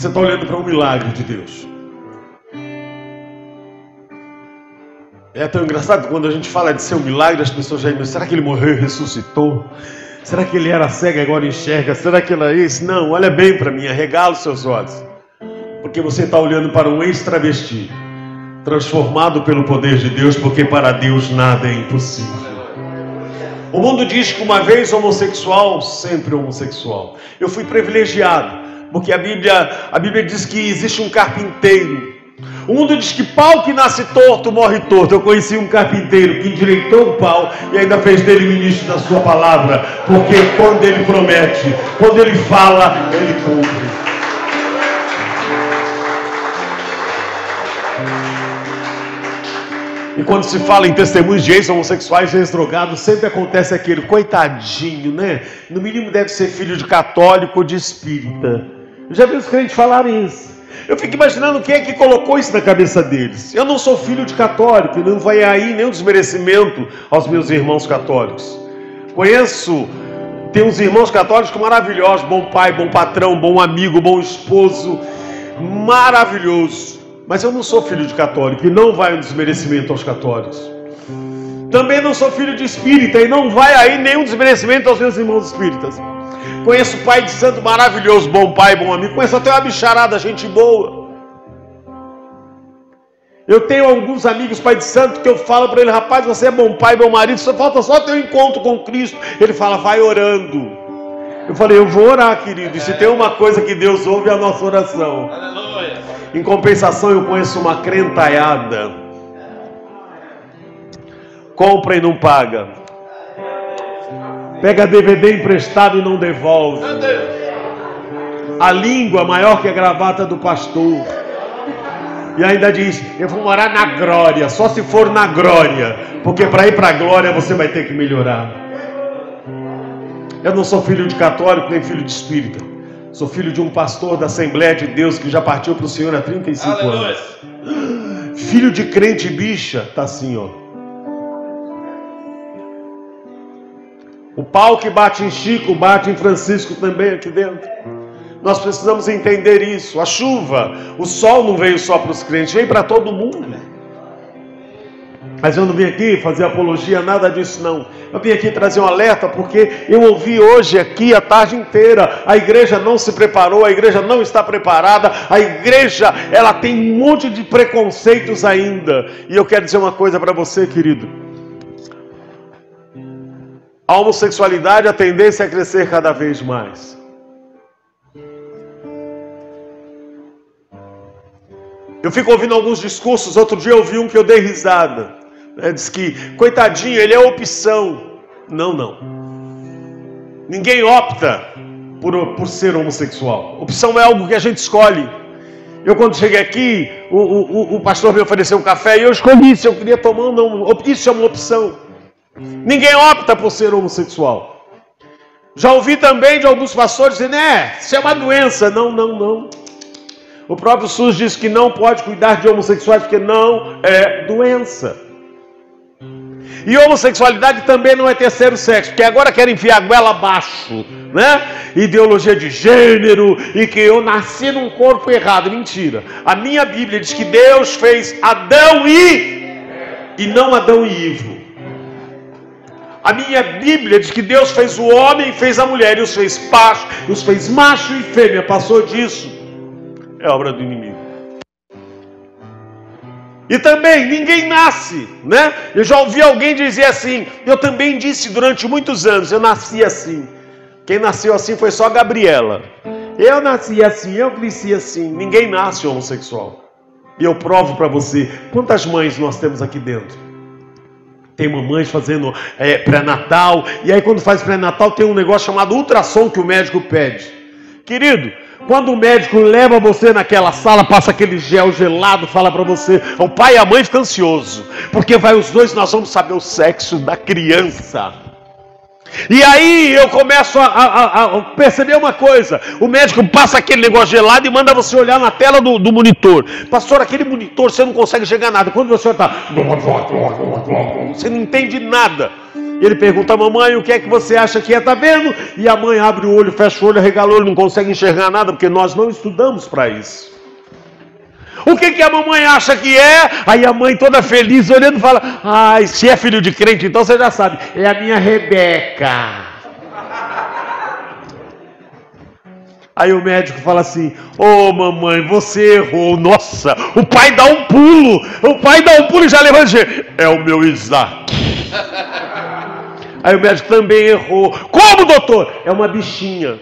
Você está olhando para um milagre de Deus. É tão engraçado quando a gente fala de ser um milagre, as pessoas já dizem, será que ele morreu e ressuscitou? Será que ele era cego e agora enxerga? Será que ele é isso? Não, olha bem para mim, arregala os seus olhos. Porque você está olhando para um ex-travesti, transformado pelo poder de Deus, porque para Deus nada é impossível. O mundo diz que uma vez homossexual, sempre homossexual. Eu fui privilegiado, porque a Bíblia diz que existe um carpinteiro. O mundo diz que pau que nasce torto, morre torto. Eu conheci um carpinteiro que endireitou o pau e ainda fez dele ministro da sua palavra. Porque quando ele promete, quando ele fala, ele cumpre. E quando se fala em testemunhos de ex-homossexuais, ex-drogados, sempre acontece aquele, coitadinho, né? No mínimo deve ser filho de católico ou de espírita. Eu já vi os crentes falarem isso. Eu fico imaginando quem é que colocou isso na cabeça deles. Eu não sou filho de católico, e não vai aí nenhum desmerecimento aos meus irmãos católicos. Tem uns irmãos católicos maravilhosos, bom pai, bom patrão, bom amigo, bom esposo, maravilhoso. Mas eu não sou filho de católico e não vai um desmerecimento aos católicos. Também não sou filho de espírita e não vai aí nenhum desmerecimento aos meus irmãos espíritas. Conheço pai de santo maravilhoso, bom pai, bom amigo. Conheço até uma bicharada, gente boa. Eu tenho alguns amigos pai de santo que eu falo para ele, rapaz, você é bom pai, bom marido, só falta só ter um encontro com Cristo. Ele fala, vai orando. Eu falei, eu vou orar, querido. E se tem uma coisa que Deus ouve é a nossa oração. Aleluia. Em compensação, eu conheço uma crentaiada. Compra e não paga. Pega DVD emprestado e não devolve. A língua maior que a gravata do pastor. E ainda diz, eu vou morar na glória, só se for na glória. Porque para ir para a glória você vai ter que melhorar. Eu não sou filho de católico nem filho de espírita. Sou filho de um pastor da Assembleia de Deus que já partiu para o Senhor há 35 Aleluia. anos. Filho de crente bicha, tá assim, ó. O pau que bate em Chico, bate em Francisco também aqui dentro. Nós precisamos entender isso. A chuva, o sol não veio só para os crentes, veio para todo mundo. Mas eu não vim aqui fazer apologia, nada disso não. Eu vim aqui trazer um alerta porque eu ouvi hoje aqui a tarde inteira. A igreja não se preparou, a igreja não está preparada. A igreja, ela tem um monte de preconceitos ainda. E eu quero dizer uma coisa para você, querido. A homossexualidade, a tendência é crescer cada vez mais. Eu fico ouvindo alguns discursos. Outro dia eu ouvi um que eu dei risada. Diz que, coitadinho, ele é opção. Não. Ninguém opta por ser homossexual. Opção é algo que a gente escolhe. Eu quando cheguei aqui, o pastor me ofereceu um café e eu escolhi se eu queria tomar ou não. Isso é uma opção. Ninguém opta por ser homossexual. Já ouvi também de alguns pastores dizendo, isso é uma doença. Não. O próprio SUS diz que não pode cuidar de homossexuais porque não é doença. E homossexualidade também não é terceiro sexo, porque agora querem enfiar a goela abaixo, né? Ideologia de gênero e que eu nasci num corpo errado. Mentira. A minha Bíblia diz que Deus fez Adão e não Adão e Ivo. A minha Bíblia diz que Deus fez o homem e fez a mulher, e os fez macho e fêmea. Passou disso, é obra do inimigo. E também, ninguém nasce, né? Eu já ouvi alguém dizer assim, eu também disse durante muitos anos, eu nasci assim. Quem nasceu assim foi só a Gabriela. Eu nasci assim, eu cresci assim. Ninguém nasce homossexual. E eu provo para você, quantas mães nós temos aqui dentro? Tem mamães fazendo pré-natal, e aí quando faz pré-natal tem um negócio chamado ultrassom que o médico pede. Querido, quando o médico leva você naquela sala, passa aquele gel gelado, fala para você, o pai e a mãe ficam ansiosos, porque vai os dois, nós vamos saber o sexo da criança. E aí eu começo a perceber uma coisa, o médico passa aquele negócio gelado e manda você olhar na tela do monitor. Pastor, aquele monitor você não consegue chegar a nada, quando você está, você não entende nada. Ele pergunta a mamãe, o que é que você acha que é? Tá vendo? E a mãe abre o olho, fecha o olho, arregala o olho, não consegue enxergar nada, porque nós não estudamos para isso. O que a mamãe acha que é? Aí a mãe toda feliz, olhando, fala, ai, se é filho de crente, então você já sabe, é a minha Rebeca. Aí o médico fala assim, ô mamãe, você errou, nossa, o pai dá um pulo e já levanta, é o meu Isaac. Aí o médico também errou. Como, doutor? É uma bichinha.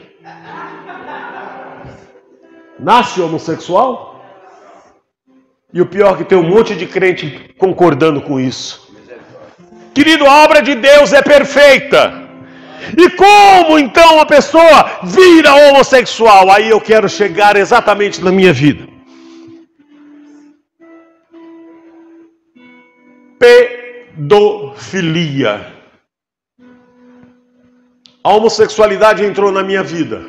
Nasce homossexual? E o pior é que tem um monte de crente concordando com isso. Querido, a obra de Deus é perfeita. E como então a pessoa vira homossexual? Aí eu quero chegar exatamente na minha vida. Pedofilia. A homossexualidade entrou na minha vida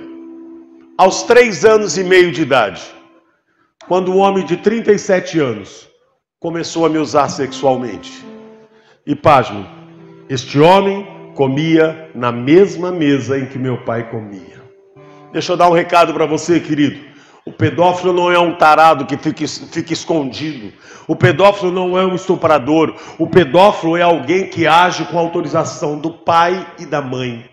aos 3 anos e meio de idade, quando um homem de 37 anos começou a me usar sexualmente. E pasme, este homem comia na mesma mesa em que meu pai comia. Deixa eu dar um recado para você, querido. O pedófilo não é um tarado que fica escondido. O pedófilo não é um estuprador. O pedófilo é alguém que age com autorização do pai e da mãe.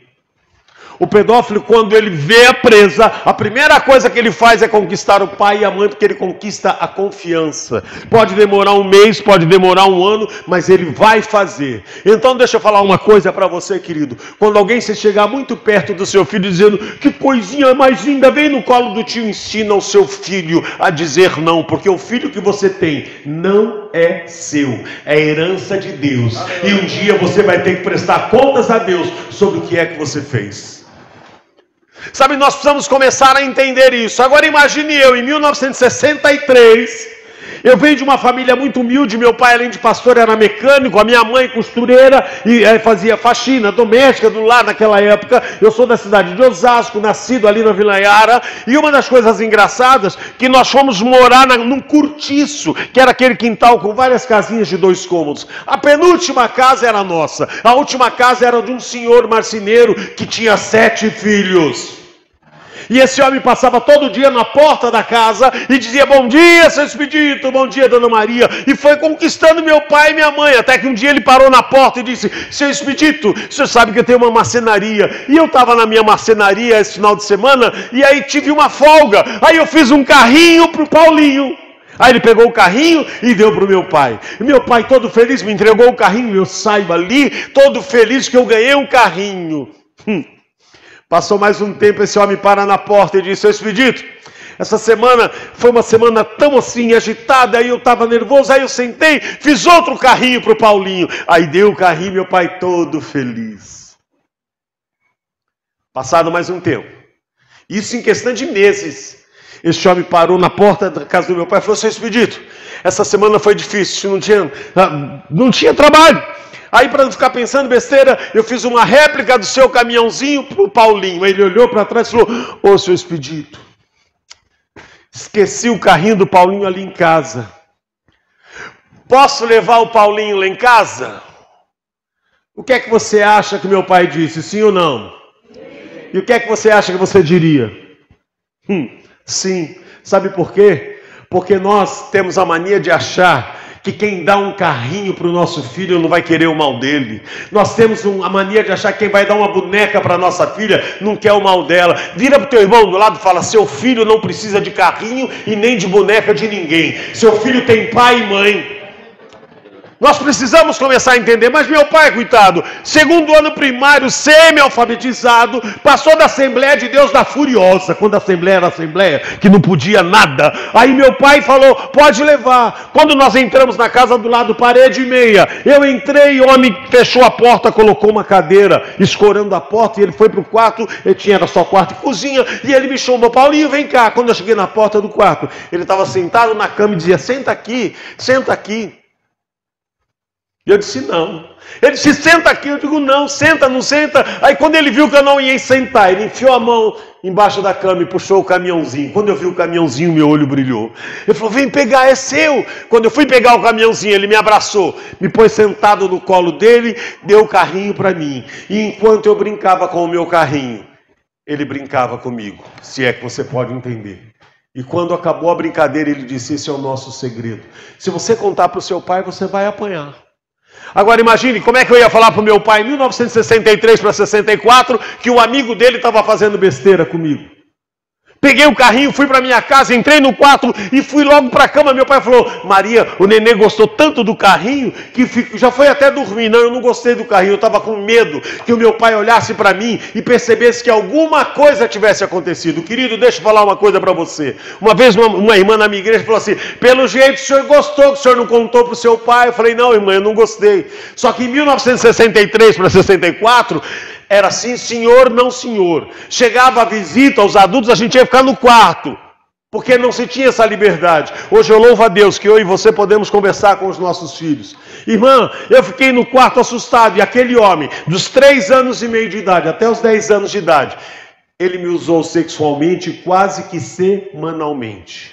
O pedófilo, quando ele vê a presa, a primeira coisa que ele faz é conquistar o pai e a mãe, porque ele conquista a confiança. Pode demorar um mês, pode demorar um ano, mas ele vai fazer. Então deixa eu falar uma coisa para você, querido. Quando alguém se chegar muito perto do seu filho dizendo, que coisinha mais linda, vem no colo do tio, ensina o seu filho a dizer não, porque o filho que você tem não é seu, é herança de Deus. E um dia você vai ter que prestar contas a Deus sobre o que é que você fez. Sabe, nós precisamos começar a entender isso. Agora imagine eu, em 1963, eu venho de uma família muito humilde, meu pai além de pastor era mecânico, a minha mãe costureira e fazia faxina doméstica do lar naquela época. Eu sou da cidade de Osasco, nascido ali na Vila Yara, e uma das coisas engraçadas, que nós fomos morar num cortiço, que era aquele quintal com várias casinhas de 2 cômodos. A penúltima casa era nossa, a última casa era de um senhor marceneiro que tinha 7 filhos. E esse homem passava todo dia na porta da casa e dizia, bom dia, seu Expedito, bom dia, dona Maria. E foi conquistando meu pai e minha mãe, até que um dia ele parou na porta e disse, seu Expedito, o senhor sabe que eu tenho uma marcenaria. E eu estava na minha marcenaria esse final de semana, e aí tive uma folga. Aí eu fiz um carrinho para o Paulinho. Aí ele pegou o carrinho e deu para o meu pai. E meu pai todo feliz me entregou o carrinho, eu saio ali, todo feliz que eu ganhei um carrinho. Passou mais um tempo, esse homem para na porta e disse, seu Expedito, essa semana foi uma semana tão assim, agitada, aí eu estava nervoso, aí eu sentei, fiz outro carrinho para o Paulinho. Aí deu o carrinho, meu pai todo feliz. Passado mais um tempo, isso em questão de meses, esse homem parou na porta da casa do meu pai e falou, seu Expedito, essa semana foi difícil, não tinha trabalho. Aí, para não ficar pensando besteira, eu fiz uma réplica do seu caminhãozinho para o Paulinho. Aí ele olhou para trás e falou, ô, seu Expedito, esqueci o carrinho do Paulinho ali em casa. Posso levar o Paulinho lá em casa? O que é que você acha que meu pai disse, sim ou não? E o que é que você acha que você diria? Sim. Sabe por quê? Porque nós temos a mania de achar que quem dá um carrinho para o nosso filho não vai querer o mal dele. Nós temos a mania de achar que quem vai dar uma boneca para a nossa filha não quer o mal dela. Vira para o teu irmão do lado e fala, seu filho não precisa de carrinho e nem de boneca de ninguém. Seu filho tem pai e mãe. Nós precisamos começar a entender, mas meu pai, coitado, 2º ano primário, semi-alfabetizado, passou da Assembleia de Deus da Furiosa, quando a Assembleia era Assembleia, que não podia nada. Aí meu pai falou, pode levar. Quando nós entramos na casa do lado, parede e meia, eu entrei, o homem fechou a porta, colocou uma cadeira, escorando a porta, e ele foi para o quarto, era só quarto e cozinha, e ele me chamou, Paulinho, vem cá. Quando eu cheguei na porta do quarto, ele estava sentado na cama e dizia, senta aqui, senta aqui. E eu disse, não. Ele disse, senta aqui. Eu digo, não, senta, não senta. Aí quando ele viu que eu não ia sentar, ele enfiou a mão embaixo da cama e puxou o caminhãozinho. Quando eu vi o caminhãozinho, meu olho brilhou. Ele falou, vem pegar, é seu. Quando eu fui pegar o caminhãozinho, ele me abraçou, me pôs sentado no colo dele, deu o carrinho para mim. E enquanto eu brincava com o meu carrinho, ele brincava comigo, se é que você pode entender. E quando acabou a brincadeira, ele disse, esse é o nosso segredo. Se você contar para o seu pai, você vai apanhar. Agora imagine como é que eu ia falar para o meu pai em 1963 para 64 que o amigo dele estava fazendo besteira comigo. Peguei o carrinho, fui para minha casa, entrei no quarto e fui logo para a cama. Meu pai falou, Maria, o nenê gostou tanto do carrinho que já foi até dormir. Não, eu não gostei do carrinho, eu estava com medo que o meu pai olhasse para mim e percebesse que alguma coisa tivesse acontecido. Querido, deixa eu falar uma coisa para você. Uma vez uma irmã na minha igreja falou assim, pelo jeito o senhor gostou que o senhor não contou para o seu pai. Eu falei, não, irmã, eu não gostei. Só que em 1963 para 64... era sim, senhor, não senhor. Chegava a visita aos adultos, a gente ia ficar no quarto, porque não se tinha essa liberdade. Hoje eu louvo a Deus que eu e você podemos conversar com os nossos filhos. Irmã, eu fiquei no quarto assustado, e aquele homem, dos 3 anos e meio de idade até os 10 anos de idade, ele me usou sexualmente quase que semanalmente.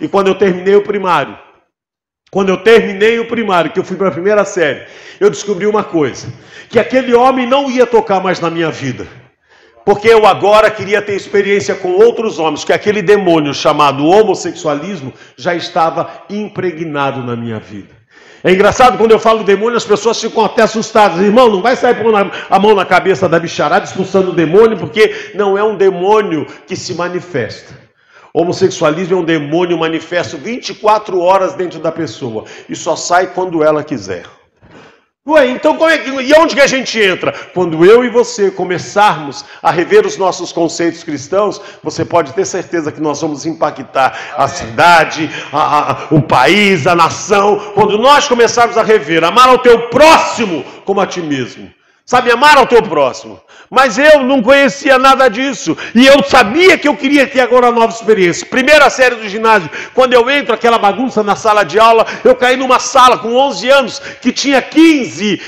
E quando eu terminei o primário, que eu fui para a primeira série, eu descobri uma coisa, que aquele homem não ia tocar mais na minha vida, porque eu agora queria ter experiência com outros homens, que aquele demônio chamado homossexualismo já estava impregnado na minha vida. É engraçado, quando eu falo demônio, as pessoas ficam até assustadas. Irmão, não vai sair pondo a mão na cabeça da bicharada, expulsando o demônio, porque não é um demônio que se manifesta. Homossexualismo é um demônio manifesto 24 horas dentro da pessoa e só sai quando ela quiser. Ué, então e onde que a gente entra? Quando eu e você começarmos a rever os nossos conceitos cristãos, você pode ter certeza que nós vamos impactar a cidade, o país, a nação. Quando nós começarmos a rever, amar ao teu próximo como a ti mesmo. Sabe, amar ao teu próximo. Mas eu não conhecia nada disso. E eu sabia que eu queria ter agora uma nova experiência. Primeira série do ginásio, quando eu entro, aquela bagunça na sala de aula, eu caí numa sala com 11 anos, que tinha 15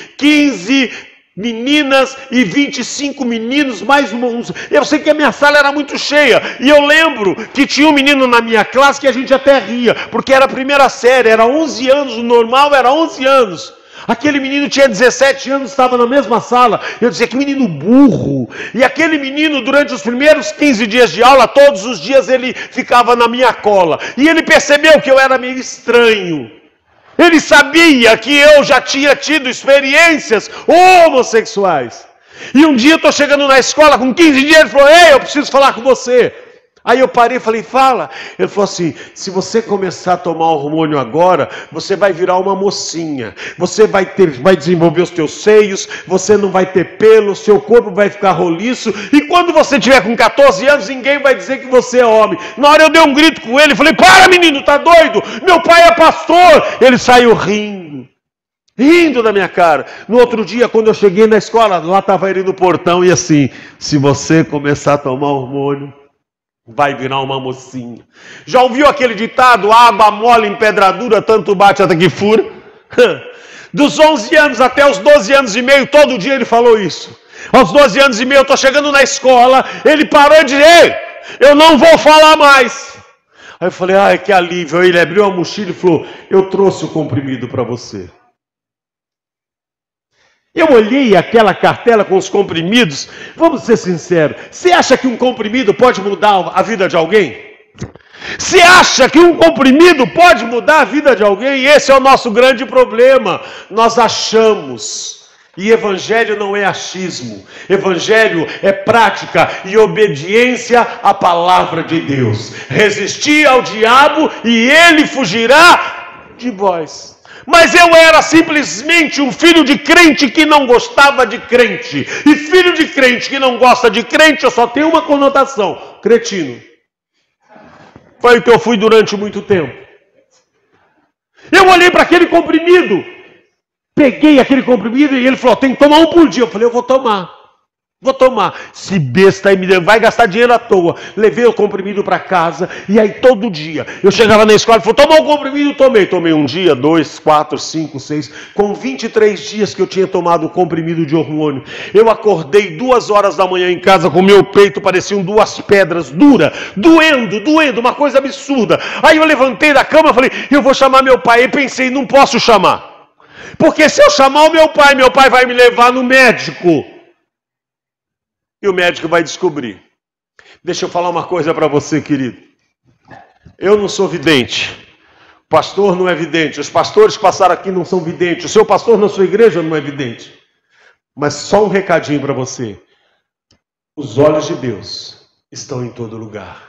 meninas e 25 meninos, mais uns. Eu sei que a minha sala era muito cheia. E eu lembro que tinha um menino na minha classe que a gente até ria, porque era a primeira série, era 11 anos, o normal era 11 anos. Aquele menino tinha 17 anos, estava na mesma sala. Eu dizia, que menino burro. E aquele menino, durante os primeiros 15 dias de aula, todos os dias ele ficava na minha cola. E ele percebeu que eu era meio estranho. Ele sabia que eu já tinha tido experiências homossexuais. E um dia eu estou chegando na escola com 15 dias, ele falou, ei, eu preciso falar com você. Aí eu parei e falei, fala. Ele falou assim, se você começar a tomar hormônio agora, você vai virar uma mocinha. Você vai desenvolver os teus seios, você não vai ter pelo, seu corpo vai ficar roliço. E quando você tiver com 14 anos, ninguém vai dizer que você é homem. Na hora eu dei um grito com ele, falei, para menino, tá doido? Meu pai é pastor. Ele saiu rindo da minha cara. No outro dia, quando eu cheguei na escola, lá estava ele no portão e assim, se você começar a tomar hormônio, vai virar uma mocinha. Já ouviu aquele ditado, água mole em pedra dura, tanto bate até que fura? Dos 11 anos até os 12 anos e meio, todo dia ele falou isso. Aos 12 anos e meio, eu estou chegando na escola, ele parou e disse, ei, eu não vou falar mais. Aí eu falei, ai, que alívio. Aí ele abriu a mochila e falou, eu trouxe o comprimido para você. Eu olhei aquela cartela com os comprimidos, vamos ser sinceros, você acha que um comprimido pode mudar a vida de alguém? Você acha que um comprimido pode mudar a vida de alguém? Esse é o nosso grande problema. Nós achamos, e evangelho não é achismo, evangelho é prática e obediência à palavra de Deus. Resistir ao diabo e ele fugirá de vós. Mas eu era simplesmente um filho de crente que não gostava de crente. E filho de crente que não gosta de crente, eu só tenho uma conotação: cretino. Foi o que eu fui durante muito tempo. Eu olhei para aquele comprimido, peguei aquele comprimido e ele falou, tem que tomar um por dia. Eu falei, eu vou tomar. Vou tomar. Se besta aí, vai gastar dinheiro à toa. Levei o comprimido para casa. E aí todo dia eu chegava na escola e falei, tomou o comprimido? Tomei. Tomei 1 dia, 2, 4, 5, 6. Com 23 dias que eu tinha tomado o comprimido de hormônio. Eu acordei 2 horas da manhã em casa com meu peito, pareciam 2 pedras, dura, doendo, uma coisa absurda. Aí eu levantei da cama e falei, eu vou chamar meu pai. E pensei, não posso chamar. Porque se eu chamar o meu pai vai me levar no médico. E o médico vai descobrir. Deixa eu falar uma coisa para você, querido. Eu não sou vidente. O pastor não é vidente. Os pastores que passaram aqui não são videntes. O seu pastor na sua igreja não é vidente. Mas só um recadinho para você. Os olhos de Deus estão em todo lugar.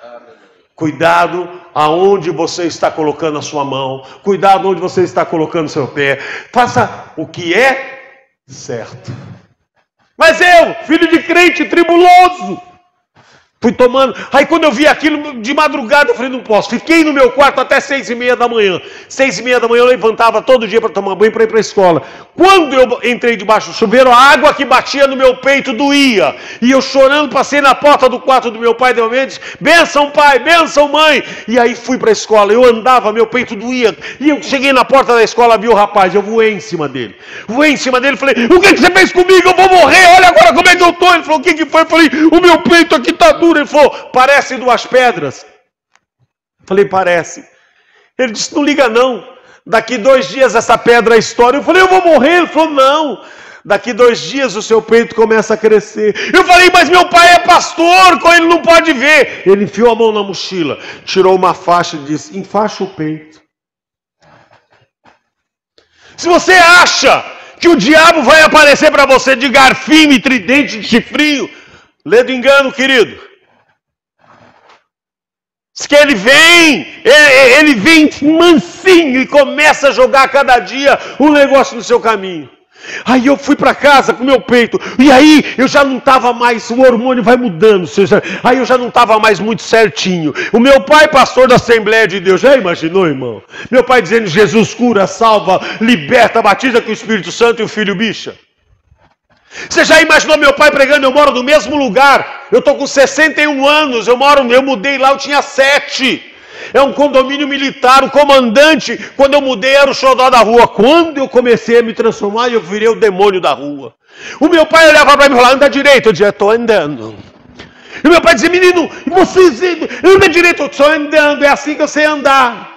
Cuidado aonde você está colocando a sua mão. Cuidado onde você está colocando o seu pé. Faça o que é certo. Mas eu, filho de crente, tribuloso, fui tomando. Aí quando eu vi aquilo de madrugada, eu falei, não posso. Fiquei no meu quarto até 6h30 da manhã. 6h30 da manhã eu levantava todo dia para tomar banho para ir para a escola. Quando eu entrei debaixo do chuveiro, a água que batia no meu peito doía. E eu chorando, passei na porta do quarto do meu pai, de momento, bênção pai, bênção mãe. E aí fui para a escola, eu andava, meu peito doía. E eu cheguei na porta da escola, vi o rapaz, eu voei em cima dele. Falei, o que você fez comigo? Eu vou morrer, olha agora como é que eu estou. Ele falou, o que foi? Eu falei, o meu peito aqui está duro. Ele falou, parece 2 pedras. Falei, parece. Ele disse, não liga não. Daqui 2 dias essa pedra estoura. Eu falei, eu vou morrer. Ele falou, não. Daqui 2 dias o seu peito começa a crescer. Eu falei, mas meu pai é pastor, ele não pode ver. Ele enfiou a mão na mochila, tirou uma faixa e disse, enfaixa o peito. Se você acha que o diabo vai aparecer para você de garfinho e tridente de chifrinho, lê do engano, querido. Diz que ele vem mansinho e começa a jogar cada dia um negócio no seu caminho. Aí eu fui para casa com meu peito, e aí eu já não estava mais, o hormônio vai mudando, aí eu já não estava mais muito certinho. O meu pai, pastor da Assembleia de Deus, já imaginou, irmão? Meu pai dizendo, Jesus cura, salva, liberta, batiza com o Espírito Santo e o Filho bicha. Você já imaginou meu pai pregando? Eu moro no mesmo lugar. Eu estou com 61 anos. Eu mudei lá, eu tinha 7. É um condomínio militar. O comandante, quando eu mudei, era o xodó da rua. Quando eu comecei a me transformar, eu virei o demônio da rua. O meu pai olhava para mim e falava, anda direito. Eu dizia, estou andando. E meu pai dizia, menino, você anda direito. Eu estou andando, é assim que eu sei andar.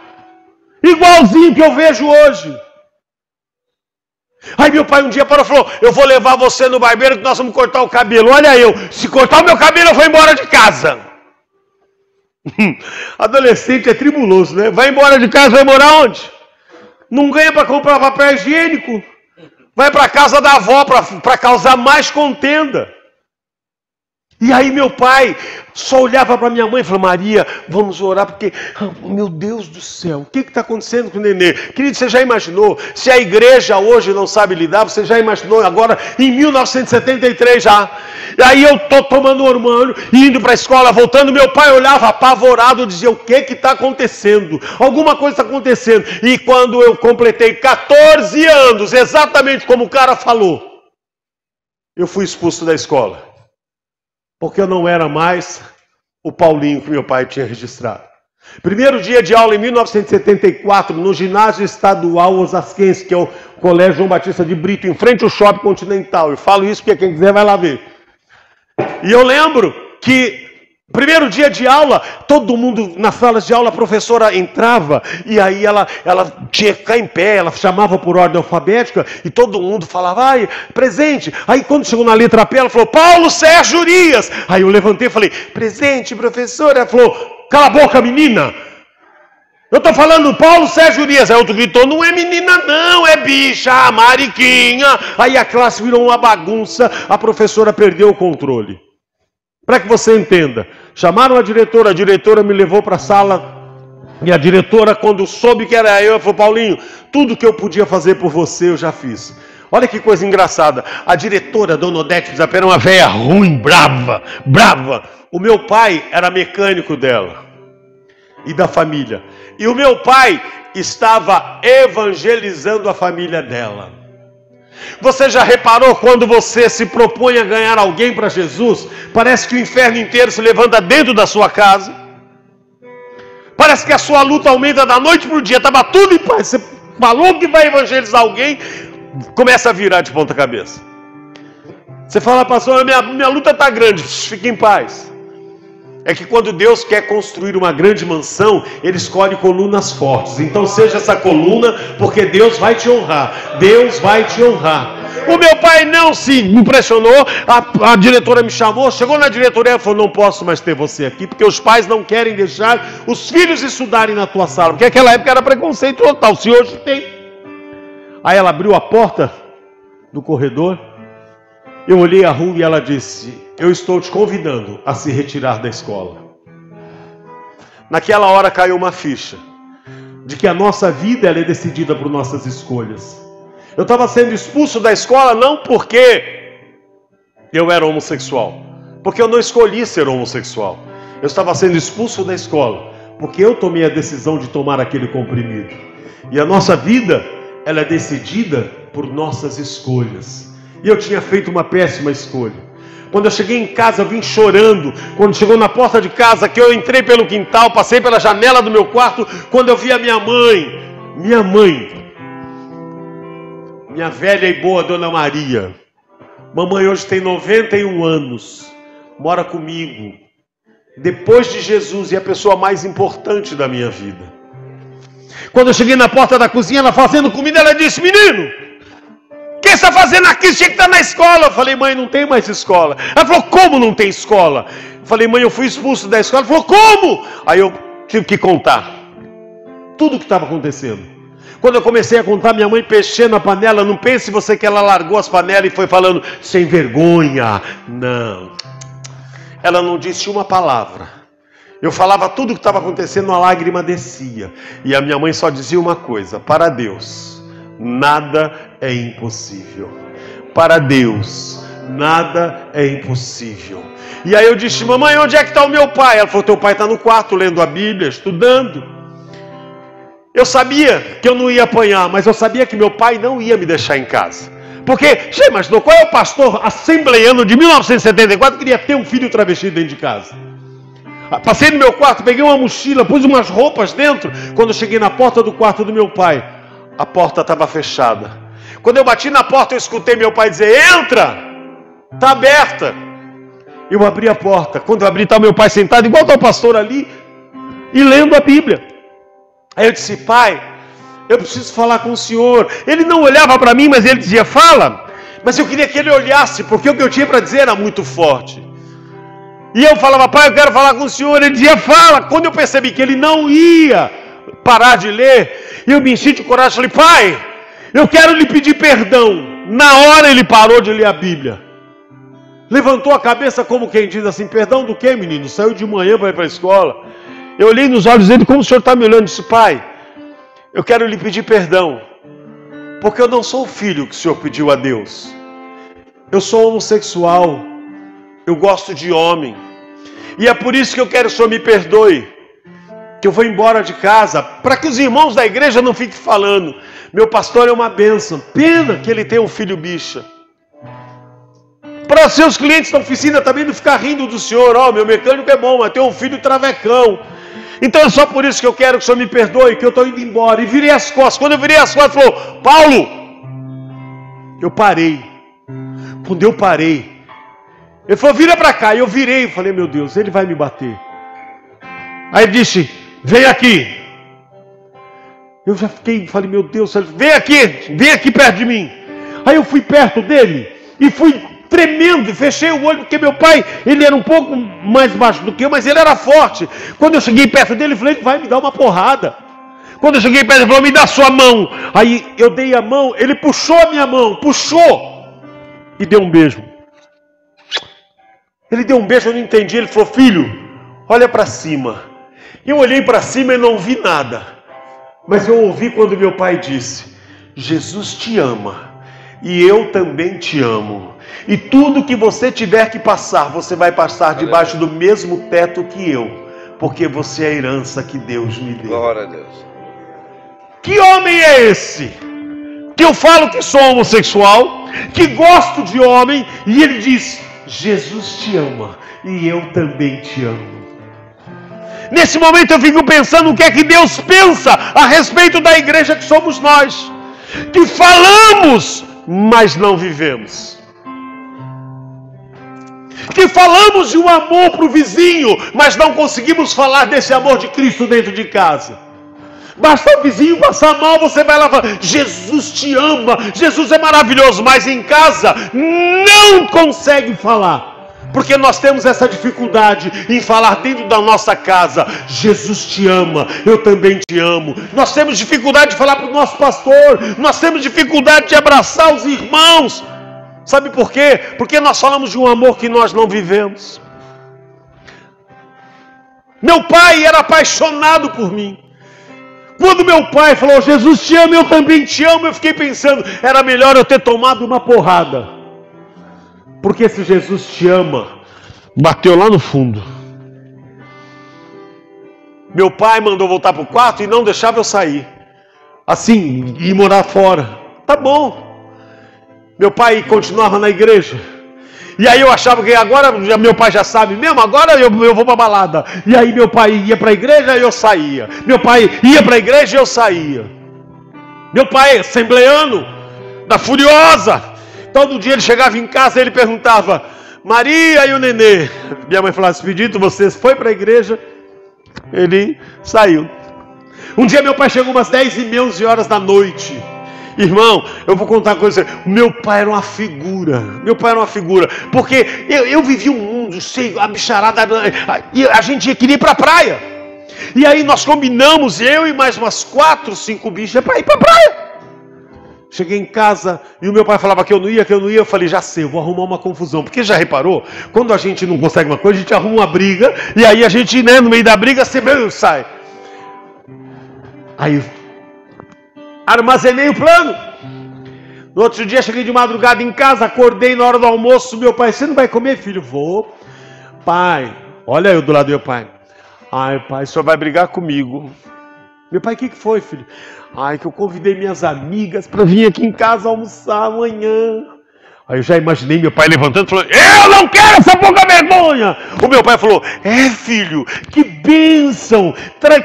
Igualzinho que eu vejo hoje. Aí meu pai um dia parou e falou, eu vou levar você no barbeiro que nós vamos cortar o cabelo. Olha eu, se cortar o meu cabelo eu vou embora de casa. Adolescente é tribuloso, né? Vai embora de casa, vai morar onde? Não ganha para comprar papel higiênico. Vai para casa da avó para causar mais contenda. E aí meu pai só olhava para minha mãe e falava, Maria, vamos orar, porque, meu Deus do céu, o que está acontecendo com o nenê? Querido, você já imaginou, se a igreja hoje não sabe lidar, você já imaginou agora, em 1973 já, e aí eu estou tomando hormônio, indo para a escola, voltando, meu pai olhava apavorado, dizia, o que está acontecendo? Alguma coisa está acontecendo. E quando eu completei 14 anos, exatamente como o cara falou, eu fui expulso da escola. Porque eu não era mais o Paulinho que meu pai tinha registrado. Primeiro dia de aula em 1974, no ginásio estadual osasquense, que é o Colégio João Batista de Brito, em frente ao Shopping Continental. Eu falo isso porque quem quiser vai lá ver. E eu lembro que primeiro dia de aula, todo mundo nas salas de aula, a professora entrava e aí ela tinha que ficar em pé, ela chamava por ordem alfabética e todo mundo falava, ai, presente. Aí quando chegou na letra P, ela falou, Paulo Sérgio Urias. Aí eu levantei e falei, presente, professora. Ela falou, cala a boca, menina. Eu estou falando Paulo Sérgio Urias. Aí outro gritou, não é menina não, é bicha, mariquinha. Aí a classe virou uma bagunça, a professora perdeu o controle. Para que você entenda, chamaram a diretora me levou para a sala, e a diretora, quando soube que era eu, falou, Paulinho, tudo que eu podia fazer por você, eu já fiz. Olha que coisa engraçada, a diretora, Dona Odete Pizapé, era uma velha ruim, brava. O meu pai era mecânico dela, e da família. E o meu pai estava evangelizando a família dela. Você já reparou quando você se propõe a ganhar alguém para Jesus? Parece que o inferno inteiro se levanta dentro da sua casa. Parece que a sua luta aumenta da noite para o dia. Estava tudo em paz. Você falou que vai evangelizar alguém, começa a virar de ponta cabeça. Você fala, pastor, minha luta está grande. Fique em paz. É que quando Deus quer construir uma grande mansão, Ele escolhe colunas fortes. Então seja essa coluna, porque Deus vai te honrar. Deus vai te honrar. O meu pai não se impressionou, a diretora me chamou, chegou na diretoria e falou, não posso mais ter você aqui, porque os pais não querem deixar os filhos estudarem na tua sala, porque naquela época era preconceito total, se hoje tem. Aí ela abriu a porta do corredor, eu olhei a rua e ela disse, eu estou te convidando a se retirar da escola. Naquela hora caiu uma ficha, de que a nossa vida ela é decidida por nossas escolhas. Eu estava sendo expulso da escola não porque eu era homossexual, porque eu não escolhi ser homossexual. Eu estava sendo expulso da escola porque eu tomei a decisão de tomar aquele comprimido. E a nossa vida, ela é decidida por nossas escolhas. E eu tinha feito uma péssima escolha. Quando eu cheguei em casa, eu vim chorando. Quando chegou na porta de casa, que eu entrei pelo quintal, passei pela janela do meu quarto, quando eu vi a minha mãe, minha velha e boa Dona Maria. Mamãe hoje tem 91 anos, mora comigo. Depois de Jesus, é a pessoa mais importante da minha vida. Quando eu cheguei na porta da cozinha, ela fazendo comida, ela disse, menino, o que você está fazendo aqui? Você tinha que estar na escola. Eu falei, mãe, não tem mais escola. Ela falou, como não tem escola? Eu falei, mãe, eu fui expulso da escola. Ela falou, como? Aí eu tive que contar tudo o que estava acontecendo. Quando eu comecei a contar, minha mãe mexendo a panela, não pense você que ela largou as panelas e foi falando, sem vergonha. Não. Ela não disse uma palavra. Eu falava tudo o que estava acontecendo, a lágrima descia. E a minha mãe só dizia uma coisa, para Deus, nada é impossível. Para Deus, nada é impossível. E aí eu disse, mamãe, onde é que está o meu pai? Ela falou, teu pai está no quarto, lendo a Bíblia, estudando. Eu sabia que eu não ia apanhar, mas eu sabia que meu pai não ia me deixar em casa. Porque, você imaginou, qual é o pastor assembleiano de 1974 que queria ter um filho travesti dentro de casa? Passei no meu quarto, peguei uma mochila, pus umas roupas dentro. Quando eu cheguei na porta do quarto do meu pai, a porta estava fechada. Quando eu bati na porta, eu escutei meu pai dizer, entra, está aberta. Eu abri a porta. Quando eu abri, está meu pai sentado, igual está o pastor ali, e lendo a Bíblia. Aí eu disse, pai, eu preciso falar com o senhor. Ele não olhava para mim, mas ele dizia, fala. Mas eu queria que ele olhasse, porque o que eu tinha para dizer era muito forte. E eu falava, pai, eu quero falar com o senhor. Ele dizia, fala. Quando eu percebi que ele não ia parar de ler, eu me enchi de coragem, falei, pai, eu quero lhe pedir perdão. Na hora ele parou de ler a Bíblia. Levantou a cabeça como quem diz assim, perdão do quê, menino? Saiu de manhã para ir para a escola. Eu olhei nos olhos dele, como o senhor está me olhando, disse, pai, eu quero lhe pedir perdão, porque eu não sou o filho que o senhor pediu a Deus. Eu sou homossexual, eu gosto de homem, e é por isso que eu quero que o senhor me perdoe, que eu vou embora de casa, para que os irmãos da igreja não fiquem falando, meu pastor é uma bênção, pena que ele tem um filho bicha. Para seus clientes da oficina também não ficar rindo do senhor, ó, meu mecânico é bom, mas tem um filho travecão. Então é só por isso que eu quero que o senhor me perdoe, que eu estou indo embora. E virei as costas. Quando eu virei as costas, ele falou, Paulo, eu parei. Quando eu parei, ele falou, vira para cá. E eu virei e falei, meu Deus, ele vai me bater. Aí ele disse, vem aqui. Eu já falei, meu Deus, vem aqui perto de mim. Aí eu fui perto dele e fui tremendo, fechei o olho, porque meu pai, ele era um pouco mais baixo do que eu, mas ele era forte. Quando eu cheguei perto dele, eu falei, ele vai me dar uma porrada. Quando eu cheguei perto, ele falou, me dá sua mão. Aí eu dei a mão, ele puxou a minha mão, puxou, e deu um beijo. Ele deu um beijo, eu não entendi, ele falou, filho, olha para cima. Eu olhei para cima e não vi nada, mas eu ouvi quando meu pai disse, Jesus te ama, e eu também te amo. E tudo que você tiver que passar, você vai passar debaixo do mesmo teto que eu, porque você é a herança que Deus me deu. Glória a Deus. Que homem é esse? que eu falo que sou homossexual, que gosto de homem, e ele diz: Jesus te ama e eu também te amo. Nesse momento eu fico pensando o que é que Deus pensa a respeito da igreja que somos nós, que falamos, mas não vivemos, que falamos de um amor para o vizinho, mas não conseguimos falar desse amor de Cristo dentro de casa. Basta o vizinho passar mal, você vai lá e fala: Jesus te ama, Jesus é maravilhoso, mas em casa não consegue falar, porque nós temos essa dificuldade em falar dentro da nossa casa: Jesus te ama, eu também te amo. Nós temos dificuldade de falar para o nosso pastor, nós temos dificuldade de abraçar os irmãos. Sabe por quê? Porque nós falamos de um amor que nós não vivemos. Meu pai era apaixonado por mim. Quando meu pai falou: Jesus te ama, eu também te amo, eu fiquei pensando, era melhor eu ter tomado uma porrada. Porque se Jesus te ama, bateu lá no fundo. Meu pai mandou voltar para o quarto e não deixava eu sair. Assim, ir morar fora. Tá bom. Meu pai continuava na igreja. E aí eu achava que agora meu pai já sabe mesmo, agora eu vou para a balada. E aí meu pai ia para a igreja e eu saía. Meu pai ia para a igreja e eu saía. Meu pai, assembleano, da Furiosa, todo dia ele chegava em casa e ele perguntava: Maria e o nenê. Minha mãe falava: Expedito, você foi para a igreja? Ele saiu. Um dia meu pai chegou umas 10h30, 11 horas da noite. Irmão, eu vou contar uma coisa. Meu pai era uma figura. Meu pai era uma figura. Porque eu vivi um mundo, sei, a bicharada. E a gente queria ir para a praia. E aí nós combinamos, eu e mais umas 4, 5 bichas, para ir para a praia. Cheguei em casa e o meu pai falava que eu não ia. Eu falei: já sei, eu vou arrumar uma confusão. Porque já reparou? Quando a gente não consegue uma coisa, a gente arruma uma briga. E aí a gente, né, no meio da briga, você sai. Aí armazenei o plano. No outro dia cheguei de madrugada em casa, acordei na hora do almoço. Meu pai: você não vai comer, filho? Vou. Pai, olha eu do lado do meu pai. Ai, pai, o senhor vai brigar comigo. Meu pai: o que foi, filho? Ai, que eu convidei minhas amigas para vir aqui em casa almoçar amanhã. Aí eu já imaginei meu pai levantando e falando: eu não quero essa pouca vergonha. O meu pai falou: filho, que bênção.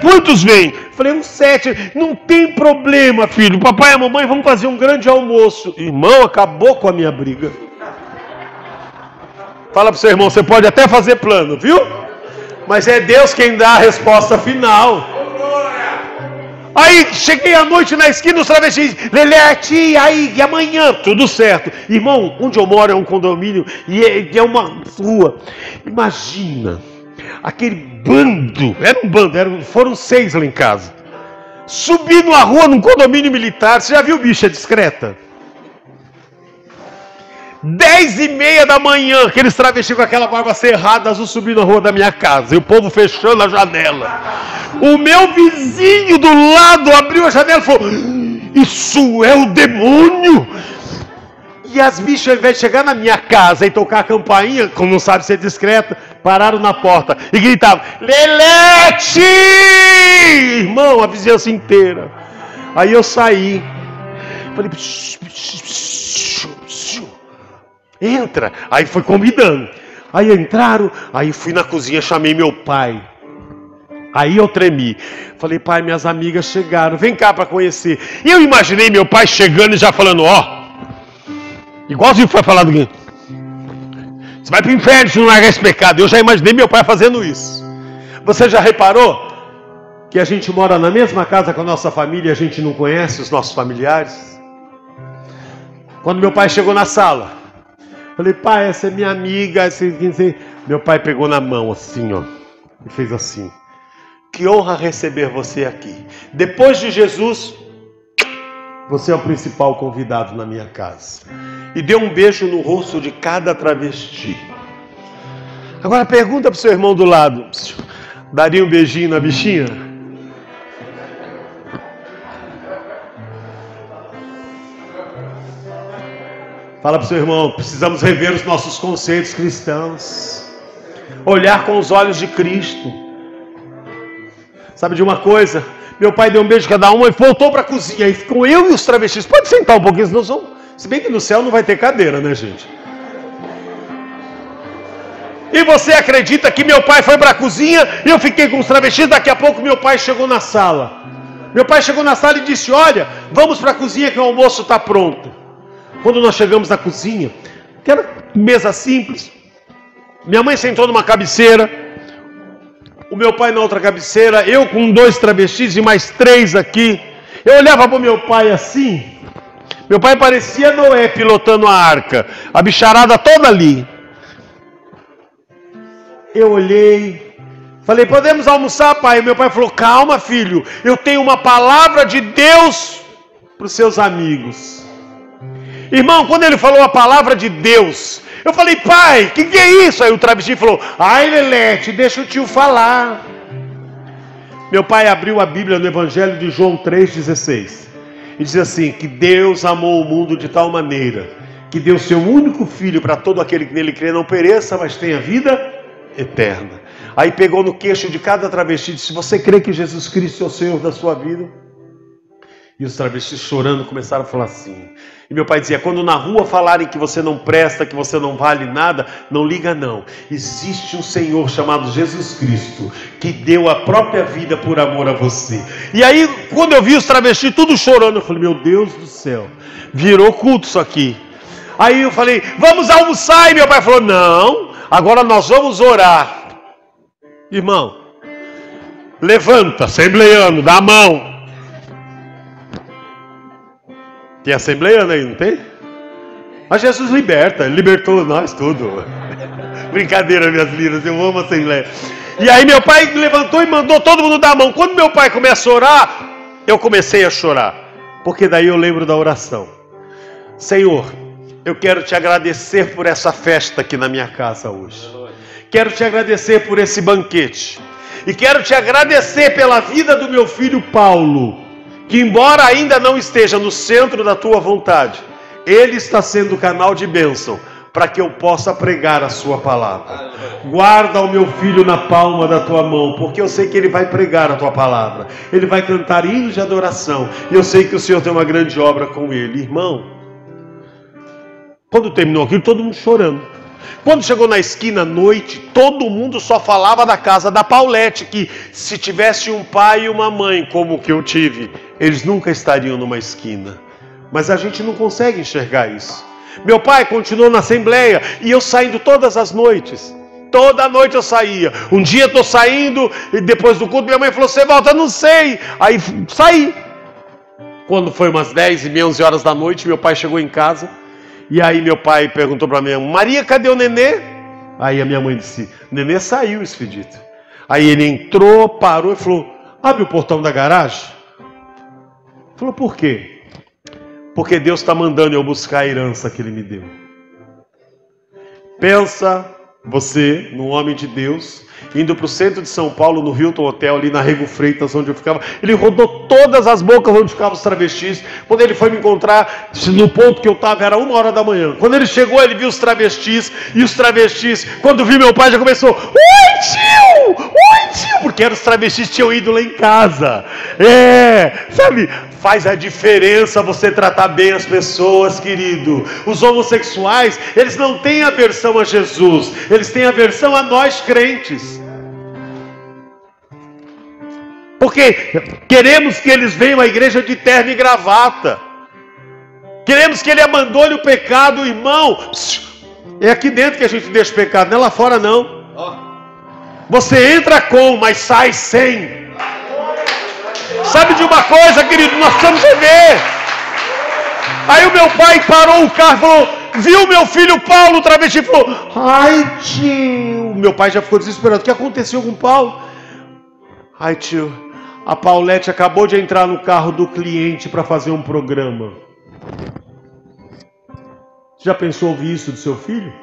Quantos vêm? Falei: uns 7. Não tem problema, filho. Papai e a mamãe vão fazer um grande almoço. Irmão, acabou com a minha briga. Fala para o seu irmão: você pode até fazer plano, viu? Mas é Deus quem dá a resposta final. Aí cheguei à noite na esquina, os travestis: Lelete, aí, e amanhã? Tudo certo. Irmão, onde eu moro é um condomínio e é uma rua. Imagina, aquele bando, era um bando, foram 6 lá em casa. Subi numa rua, num condomínio militar. Você já viu bicha discreta? 10h30 da manhã, aqueles travestis com aquela barba cerrada, azul, subindo na rua da minha casa, e o povo fechando a janela. O meu vizinho do lado abriu a janela e falou: isso é o demônio. E as bichas, ao invés de chegar na minha casa e tocar a campainha, como não sabe ser discreta, pararam na porta e gritavam: Lelete! Irmão, a vizinhança inteira. Aí eu saí, falei: entra. Aí foi convidando. Aí entraram, aí fui na cozinha, chamei meu pai. Aí eu tremi. Falei: pai, minhas amigas chegaram, vem cá para conhecer. E eu imaginei meu pai chegando e já falando: igualzinho foi falar do quê? Você vai para o inferno se não largar esse pecado. Eu já imaginei meu pai fazendo isso. Você já reparou que a gente mora na mesma casa com a nossa família e a gente não conhece os nossos familiares? Quando meu pai chegou na sala, falei: pai, essa é minha amiga. Meu pai pegou na mão assim, e fez assim: que honra receber você aqui. Depois de Jesus, você é o principal convidado na minha casa. E deu um beijo no rosto de cada travesti. Agora pergunta para o seu irmão do lado: daria um beijinho na bichinha? Fala para o seu irmão: precisamos rever os nossos conceitos cristãos. Olhar com os olhos de Cristo. Sabe de uma coisa? Meu pai deu um beijo cada uma e voltou para a cozinha. Aí ficou eu e os travestis. Pode sentar um pouquinho, senão são... Se bem que no céu não vai ter cadeira, né, gente? E você acredita que meu pai foi para a cozinha e eu fiquei com os travestis? Daqui a pouco meu pai chegou na sala. Meu pai chegou na sala e disse: olha, vamos para a cozinha que o almoço está pronto. Quando nós chegamos na cozinha, que era mesa simples, minha mãe sentou numa cabeceira, o meu pai na outra cabeceira, eu com 2 travestis e mais 3 aqui. Eu olhava para o meu pai assim, meu pai parecia Noé pilotando a arca, a bicharada toda ali. Eu olhei, falei: podemos almoçar, pai? Meu pai falou: calma, filho, eu tenho uma palavra de Deus para os seus amigos. Irmão, quando ele falou a palavra de Deus, eu falei: pai, o que é isso? Aí o travesti falou: ai, Lelete, deixa o tio falar. Meu pai abriu a Bíblia no Evangelho de João 3,16 e diz assim: que Deus amou o mundo de tal maneira que deu seu único filho para todo aquele que nele crê não pereça, mas tenha vida eterna. Aí pegou no queixo de cada travesti e disse: você crê que Jesus Cristo é o Senhor da sua vida? E os travestis chorando começaram a falar assim. E meu pai dizia: quando na rua falarem que você não presta, que você não vale nada, não liga não. Existe um Senhor chamado Jesus Cristo, que deu a própria vida por amor a você. E aí, quando eu vi os travestis tudo chorando, eu falei: meu Deus do céu, virou culto isso aqui. Aí eu falei: vamos almoçar. E meu pai falou: não, agora nós vamos orar. Irmão, levanta, assembleiano, dá a mão. Tem assembleiano aí, não tem? Mas Jesus liberta, ele libertou nós tudo. Brincadeira, minhas liras, eu amo a assembleia. E aí meu pai levantou e mandou todo mundo dar a mão. Quando meu pai começou a orar, eu comecei a chorar. Porque daí eu lembro da oração. Senhor, eu quero te agradecer por essa festa aqui na minha casa hoje. Quero te agradecer por esse banquete. E quero te agradecer pela vida do meu filho Paulo, que embora ainda não esteja no centro da tua vontade, ele está sendo canal de bênção para que eu possa pregar a sua palavra. Guarda o meu filho na palma da tua mão, porque eu sei que ele vai pregar a tua palavra. Ele vai cantar hinos de adoração. E eu sei que o Senhor tem uma grande obra com ele. Irmão, quando terminou aquilo, todo mundo chorando. Quando chegou na esquina à noite, todo mundo só falava da casa da Paulette, que se tivesse um pai e uma mãe como o que eu tive, eles nunca estariam numa esquina. Mas a gente não consegue enxergar isso. Meu pai continuou na assembleia e eu saindo todas as noites. Toda noite eu saía. Um dia eu estou saindo e depois do culto minha mãe falou: você volta? Não sei. Aí saí. Quando foi umas 10 e meia, 11 horas da noite, meu pai chegou em casa. E aí meu pai perguntou para minha mãe: Maria, cadê o nenê? Aí a minha mãe disse: nenê saiu, expedito. Aí ele entrou, parou e falou: abre o portão da garagem. Falou: por quê? Porque Deus está mandando eu buscar a herança que Ele me deu. Pensa você, num homem de Deus, indo para o centro de São Paulo, no Hilton Hotel, ali na Rego Freitas, onde eu ficava. Ele rodou todas as bocas onde ficavam os travestis. Quando ele foi me encontrar, no ponto que eu estava, era 1h da manhã. Quando ele chegou, ele viu os travestis. E os travestis, quando viu meu pai, já começou: oi, tio! Oi, tio! Porque os travestis tinham ido lá em casa. Sabe? Faz a diferença você tratar bem as pessoas, querido. Os homossexuais, eles não têm aversão a Jesus, eles têm aversão a nós crentes. Porque queremos que eles venham à igreja de terno e gravata. Queremos que ele abandone o pecado, irmão. É aqui dentro que a gente deixa o pecado, não é lá fora não. Você entra com, mas sai sem. Sabe de uma coisa, querido? Nós precisamos ver. Aí o meu pai parou o carro e falou: viu meu filho Paulo, o travesti? Falou: ai, tio. Meu pai já ficou desesperado. O que aconteceu com o Paulo? Ai, tio, a Paulette acabou de entrar no carro do cliente para fazer um programa. Já pensou ouvir isso do seu filho?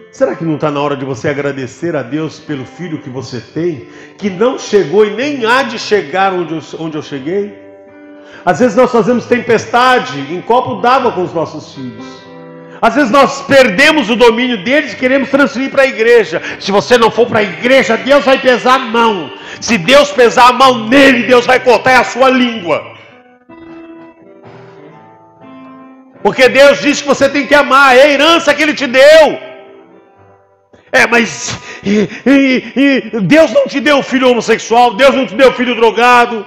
Será que não está na hora de você agradecer a Deus pelo filho que você tem, que não chegou e nem há de chegar onde eu cheguei? Às vezes nós fazemos tempestade em copo d'água com os nossos filhos. Às vezes nós perdemos o domínio deles e queremos transferir para a igreja. Se você não for para a igreja, Deus vai pesar a mão. Se Deus pesar a mão nele, Deus vai cortar a sua língua. Porque Deus diz que você tem que amar, é a herança que Ele te deu. Mas Deus não te deu um filho homossexual, Deus não te deu um filho drogado,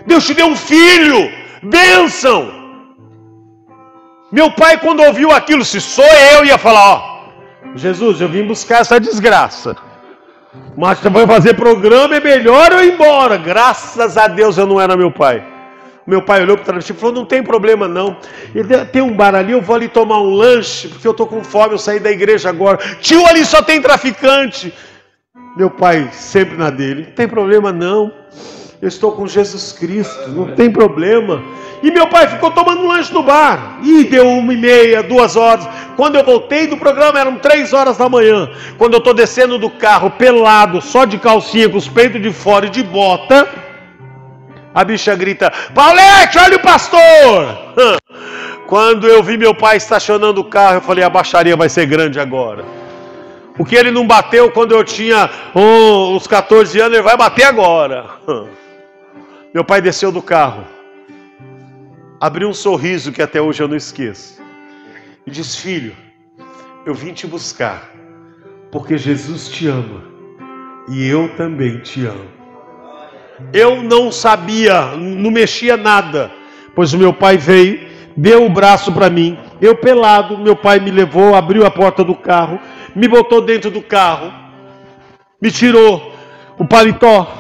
Deus te deu um filho, bênção. Meu pai, quando ouviu aquilo, se sou eu, ia falar, Jesus, eu vim buscar essa desgraça, mas você vai fazer programa, é melhor eu ir embora. Graças a Deus eu não era meu pai. Meu pai olhou para o travesti e falou, não tem problema não. Tem um bar ali, eu vou ali tomar um lanche, porque eu estou com fome, eu saí da igreja agora. Tio, ali só tem traficante. Meu pai sempre na dele, não tem problema não. Eu estou com Jesus Cristo, não tem problema. E meu pai ficou tomando um lanche no bar. E deu 1h30, 2 horas. Quando eu voltei do programa, eram 3 horas da manhã. Quando eu estou descendo do carro, pelado, só de calcinha, com os peitos de fora e de bota, a bicha grita, Paulete, olha o pastor! Quando eu vi meu pai estacionando o carro, eu falei, a baixaria vai ser grande agora. O que ele não bateu quando eu tinha uns 14 anos, ele vai bater agora. Meu pai desceu do carro, abriu um sorriso que até hoje eu não esqueço, e disse, filho, eu vim te buscar, porque Jesus te ama, e eu também te amo. Eu não sabia, não mexia nada, pois o meu pai veio, deu o braço para mim, eu pelado, meu pai me levou, abriu a porta do carro, me botou dentro do carro, me tirou o paletó,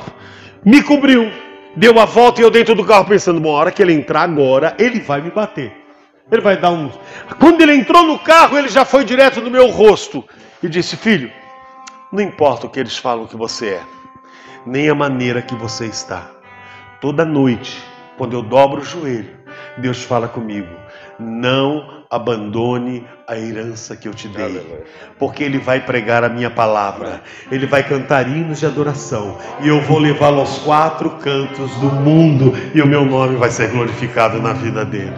me cobriu, deu a volta e eu dentro do carro pensando, bom, a hora que ele entrar agora, ele vai me bater, ele vai dar um... Quando ele entrou no carro, ele já foi direto no meu rosto e disse, filho, não importa o que eles falam que você é, nem a maneira que você está. Toda noite, quando eu dobro o joelho, Deus fala comigo, não abandone a herança que eu te dei, porque Ele vai pregar a minha palavra, Ele vai cantar hinos de adoração, e eu vou levá-lo aos 4 cantos do mundo, e o meu nome vai ser glorificado na vida dele.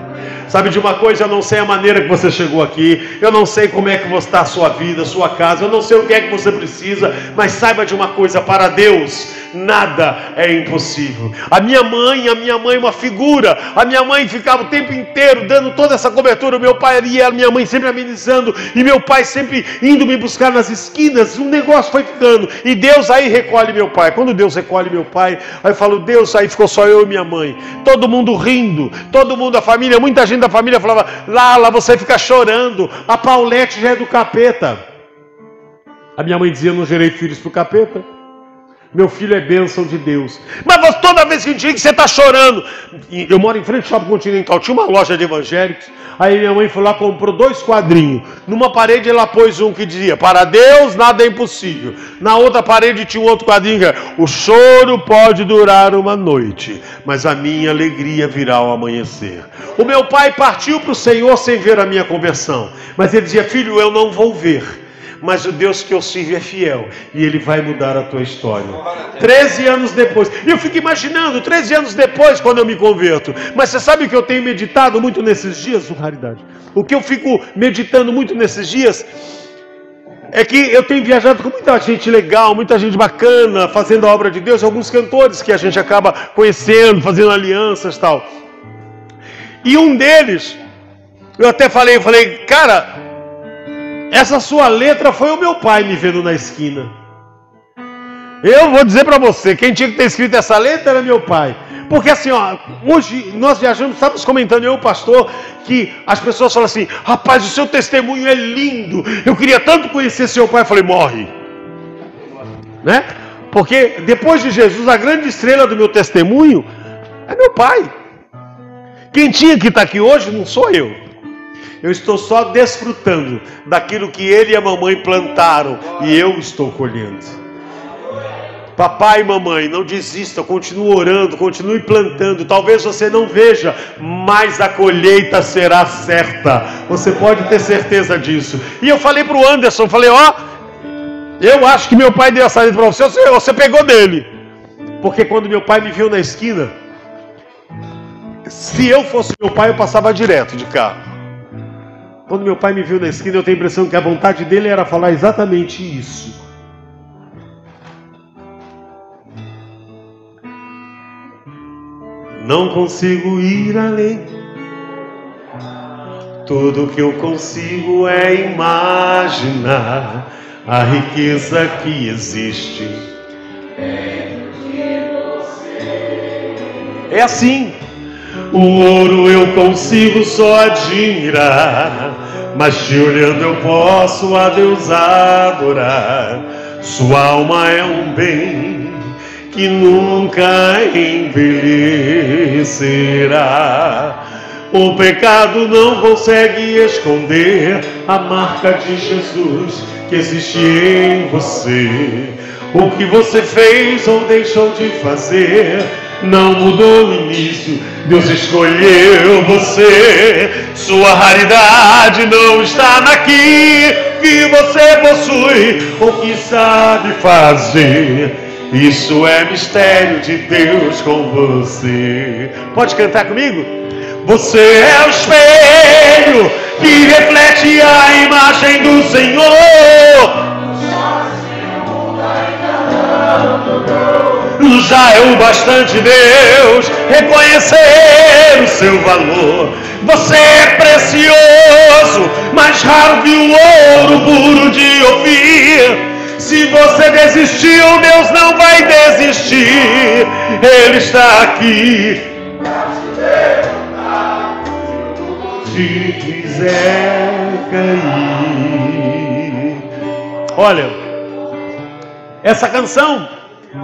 Sabe de uma coisa, eu não sei a maneira que você chegou aqui, eu não sei como é que está a sua vida, a sua casa, eu não sei o que é que você precisa, mas saiba de uma coisa, para Deus nada é impossível. A minha mãe é uma figura, a minha mãe ficava o tempo inteiro dando toda essa cobertura, o meu pai e a minha mãe sempre amenizando, e meu pai sempre indo me buscar nas esquinas, o negócio foi ficando, e Deus aí recolhe meu pai. Quando Deus recolhe meu pai, aí eu falo, Deus, aí ficou só eu e minha mãe, todo mundo rindo, todo mundo, a família, muita gente da família falava, Lala, você fica chorando, a Paulete já é do capeta. A minha mãe dizia, eu não gerei filhos pro capeta, meu filho é bênção de Deus. Mas toda vez que eu digo que você está chorando, eu moro em frente ao Shopping Continental, tinha uma loja de evangélicos, aí minha mãe foi lá, comprou 2 quadrinhos, numa parede ela pôs um que dizia, para Deus nada é impossível, na outra parede tinha um outro quadrinho que era, o choro pode durar uma noite, mas a minha alegria virá ao amanhecer. O meu pai partiu para o Senhor sem ver a minha conversão, mas ele dizia, filho, eu não vou ver, mas o Deus que eu sirvo é fiel, e Ele vai mudar a tua história. 13 anos depois, e eu fico imaginando, 13 anos depois, quando eu me converto, mas você sabe o que eu tenho meditado muito nesses dias? Raridade. O que eu fico meditando muito nesses dias, é que eu tenho viajado com muita gente legal, muita gente bacana, fazendo a obra de Deus, alguns cantores que a gente acaba conhecendo, fazendo alianças e tal. E um deles, eu até falei, cara, essa sua letra foi o meu pai me vendo na esquina. Eu vou dizer para você, quem tinha que ter escrito essa letra era meu pai. Porque assim, ó, hoje nós viajamos, estávamos comentando, eu e o pastor, que as pessoas falam assim, rapaz, o seu testemunho é lindo, eu queria tanto conhecer seu pai. Eu falei, morre. Né? Porque depois de Jesus, a grande estrela do meu testemunho é meu pai. Quem tinha que estar aqui hoje não sou eu. Eu estou só desfrutando daquilo que ele e a mamãe plantaram, e eu estou colhendo. Papai e mamãe, não desista, continue orando, continue plantando. Talvez você não veja, mas a colheita será certa. Você pode ter certeza disso. E eu falei para o Anderson, falei, eu acho que meu pai deu essa letra para você, você pegou dele. Porque quando meu pai me viu na esquina, se eu fosse meu pai, eu passava direto de carro. Quando meu pai me viu na esquina, eu tenho a impressão que a vontade dele era falar exatamente isso. Não consigo ir além. Tudo que eu consigo é imaginar a riqueza que existe. É assim. O ouro eu consigo só admirar, mas te olhando eu posso a Deus adorar. Sua alma é um bem que nunca envelhecerá. O pecado não consegue esconder a marca de Jesus que existe em você. O que você fez ou deixou de fazer não mudou o início, Deus escolheu você. Sua raridade não está naquilo que você possui ou que sabe fazer. Isso é mistério de Deus com você. Pode cantar comigo? Você é o espelho que reflete a imagem do Senhor. Já é o bastante, Deus, reconhecer o seu valor. Você é precioso, mais raro que o ouro puro de Ofir. Se você desistiu, Deus não vai desistir. Ele está aqui. Se quiser cair. Olha, essa canção,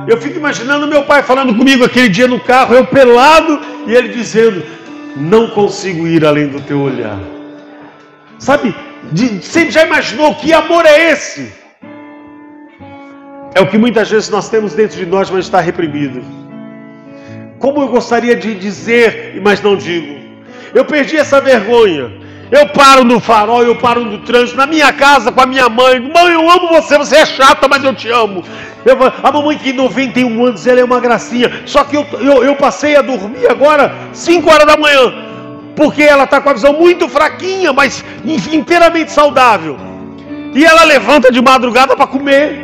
eu fico imaginando meu pai falando comigo aquele dia no carro, eu pelado, e ele dizendo: não consigo ir além do teu olhar. Sabe, você já imaginou que amor é esse? É o que muitas vezes nós temos dentro de nós, mas está reprimido. Como eu gostaria de dizer, mas não digo. Eu perdi essa vergonha. Eu paro no farol, eu paro no trânsito, na minha casa com a minha mãe. Mãe, eu amo você, você é chata, mas eu te amo. A mamãe que tem 91 anos, ela é uma gracinha. Só que eu passei a dormir agora 5 horas da manhã, porque ela está com a visão muito fraquinha, mas inteiramente saudável. E ela levanta de madrugada para comer.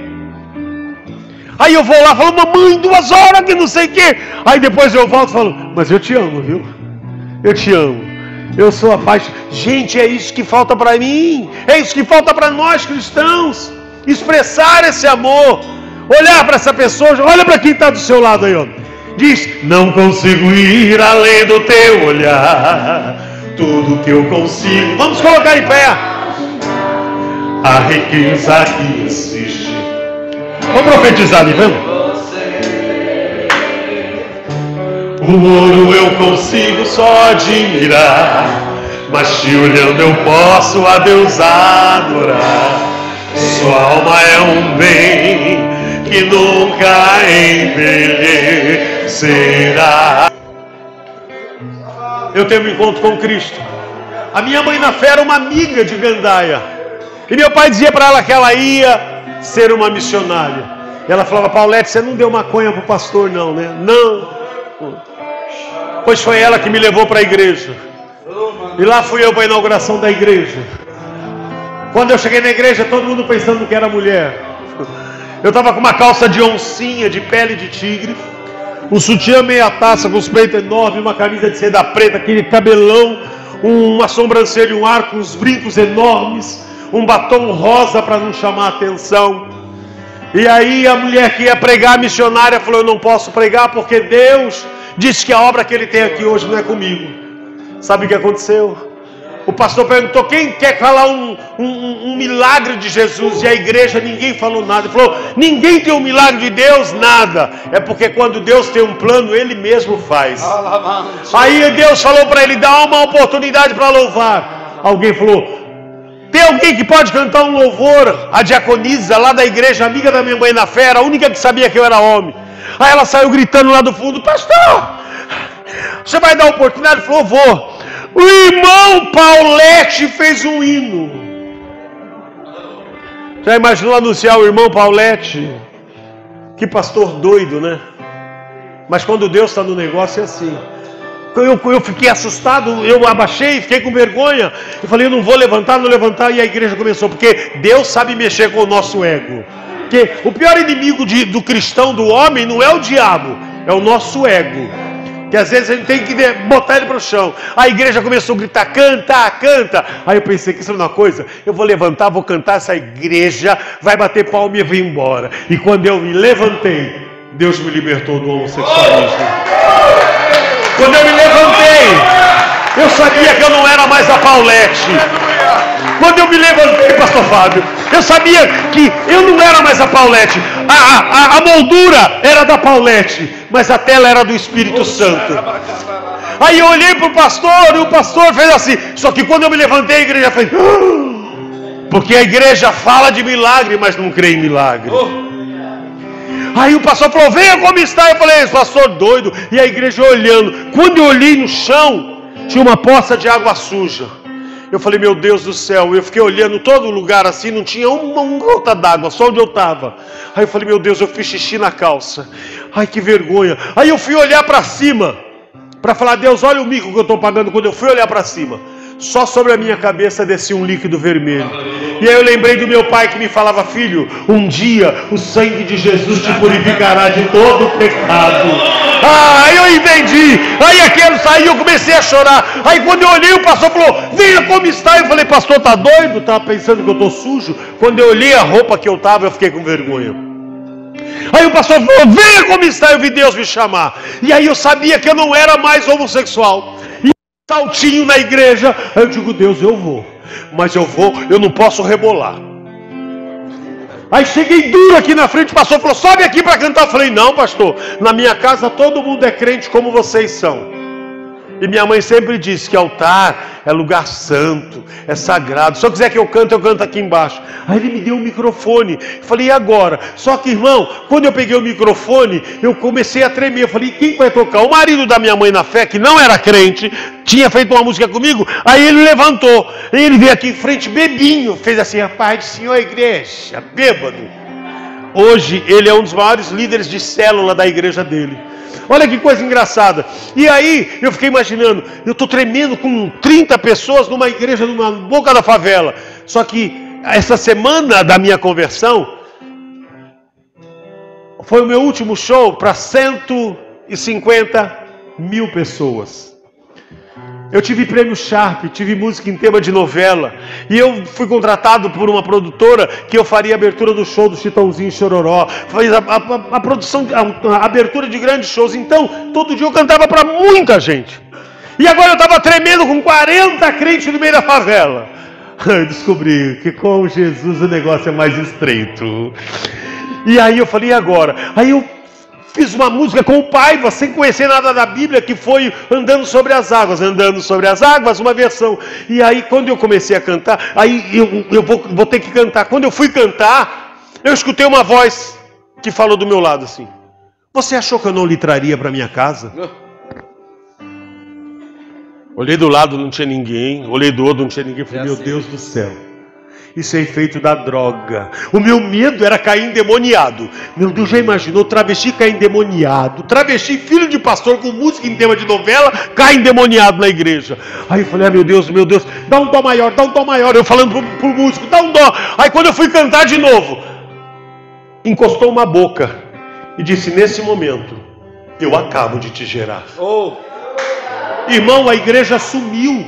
Aí eu vou lá e falo: mamãe, 2 horas que não sei o quê. Aí depois eu volto e falo: mas eu te amo, viu? Eu te amo. Eu sou apaixonado. Gente, é isso que falta para mim. É isso que falta para nós cristãos. Expressar esse amor. Olhar para essa pessoa. Olha para quem está do seu lado aí, ó. Diz: não consigo ir além do teu olhar. Tudo que eu consigo. Vamos colocar em pé. A riqueza que existe. Vamos profetizar ali, vamos? O ouro eu consigo só admirar, mas te olhando eu posso a Deus adorar. Sua alma é um bem que nunca envelhecerá. Eu tenho um encontro com Cristo. A minha mãe na fé era uma amiga de Gandaia. E meu pai dizia para ela que ela ia ser uma missionária. E ela falava: Paulette, você não deu maconha pro pastor não, né? Não. Pois foi ela que me levou para a igreja. E lá fui eu para a inauguração da igreja. Quando eu cheguei na igreja, todo mundo pensando que era mulher. Eu estava com uma calça de oncinha, de pele de tigre, um sutiã meia taça com os peitos enormes, uma camisa de seda preta, aquele cabelão, uma sobrancelha, um arco, uns brincos enormes, um batom rosa para não chamar a atenção. E aí a mulher que ia pregar, a missionária, falou: eu não posso pregar porque Deus disse que a obra que ele tem aqui hoje não é comigo. Sabe o que aconteceu? O pastor perguntou: quem quer falar um milagre de Jesus? E a igreja, ninguém falou nada. Ele falou: ninguém tem um milagre de Deus? Nada. É porque quando Deus tem um plano, Ele mesmo faz. Aí Deus falou para ele: dá uma oportunidade para louvar. Alguém falou: tem alguém que pode cantar um louvor? A diaconisa lá da igreja, amiga da minha mãe na fé, era a única que sabia que eu era homem. Aí ela saiu gritando lá do fundo: pastor, você vai dar oportunidade? Ele falou: vou. O irmão Paulette fez um hino. Já imaginou anunciar o irmão Paulette? Que pastor doido, né? Mas quando Deus está no negócio é assim. Eu fiquei assustado, eu abaixei, fiquei com vergonha. Eu falei, eu não vou levantar, e a igreja começou, porque Deus sabe mexer com o nosso ego. Porque o pior inimigo do cristão, do homem, não é o diabo, é o nosso ego. Que às vezes a gente tem que botar ele para o chão. A igreja começou a gritar, canta, canta. Aí eu pensei, que isso é uma coisa, eu vou levantar, vou cantar, essa igreja vai bater palma e vir embora. E quando eu me levantei, Deus me libertou do homossexualismo. Quando eu me levantei, eu sabia que eu não era mais a Paulette. Quando eu me levantei, pastor Fábio, eu sabia que eu não era mais a Paulette. A moldura era da Paulette, mas a tela era do Espírito Santo. Aí eu olhei para o pastor, e o pastor fez assim. Só que quando eu me levantei, a igreja fez... Porque a igreja fala de milagre, mas não crê em milagre. Aí o pastor falou, venha como está. Eu falei, esse pastor doido. E a igreja olhando. Quando eu olhei no chão, tinha uma poça de água suja. Eu falei, meu Deus do céu. Eu fiquei olhando todo lugar assim, não tinha uma gota d'água, só onde eu estava. Aí eu falei, meu Deus, eu fiz xixi na calça. Ai, que vergonha. Aí eu fui olhar para cima, para falar, Deus, olha o mico que eu estou pagando. Quando eu fui olhar para cima, só sobre a minha cabeça descia um líquido vermelho. E aí eu lembrei do meu pai que me falava, filho, um dia o sangue de Jesus te purificará de todo o pecado. Aí eu entendi. Aí aquele saiu, eu comecei a chorar. Aí quando eu olhei, o pastor falou, venha como está. Eu falei, pastor, tá doido? Estava pensando que eu estou sujo. Quando eu olhei a roupa que eu estava, eu fiquei com vergonha. Aí o pastor falou, venha como está. Eu vi Deus me chamar. E aí eu sabia que eu não era mais homossexual. E saltinho na igreja. Aí eu digo, Deus, eu vou. Mas eu não posso rebolar. Aí cheguei duro aqui na frente, o pastor falou, sobe aqui para cantar. Eu falei, não, pastor, na minha casa todo mundo é crente como vocês são. E minha mãe sempre disse que altar é lugar santo, é sagrado. Se eu quiser que eu canto aqui embaixo. Aí ele me deu um microfone. Eu falei, e agora? Só que, irmão, quando eu peguei o microfone, eu comecei a tremer. Eu falei, quem vai tocar? O marido da minha mãe na fé, que não era crente, tinha feito uma música comigo. Aí ele levantou. E ele veio aqui em frente, bebinho. Fez assim, rapaz do Senhor, igreja, bêbado. Hoje ele é um dos maiores líderes de célula da igreja dele. Olha que coisa engraçada. E aí eu fiquei imaginando, eu estou tremendo com 30 pessoas numa igreja numa boca da favela. Só que essa semana da minha conversão foi o meu último show para 150 mil pessoas. Eu tive prêmio Sharp, tive música em tema de novela. E eu fui contratado por uma produtora que eu faria a abertura do show do Chitãozinho e Chororó. Faz a produção, a abertura de grandes shows. Então, todo dia eu cantava para muita gente. E agora eu estava tremendo com 40 crentes no meio da favela. Eu descobri que com Jesus o negócio é mais estreito. E aí eu falei, e agora? Aí eu fiz uma música com o Paiva, sem conhecer nada da Bíblia, que foi Andando sobre as Águas, uma versão. E aí, quando eu comecei a cantar, aí eu vou ter que cantar. Quando eu fui cantar, eu escutei uma voz que falou do meu lado assim, você achou que eu não lhe traria para minha casa? Olhei do lado, não tinha ninguém. Olhei do outro, não tinha ninguém. Falei, meu Deus do céu. Isso é efeito da droga. O meu medo era cair endemoniado. Meu Deus, já imaginou travesti cair endemoniado? Travesti, filho de pastor com música em tema de novela, cai endemoniado na igreja. Aí eu falei, meu Deus, dá um dó maior, dá um dó maior. Eu falando pro músico, dá um dó. Aí quando eu fui cantar de novo, encostou uma boca e disse, nesse momento, eu acabo de te gerar. Irmão, a igreja sumiu.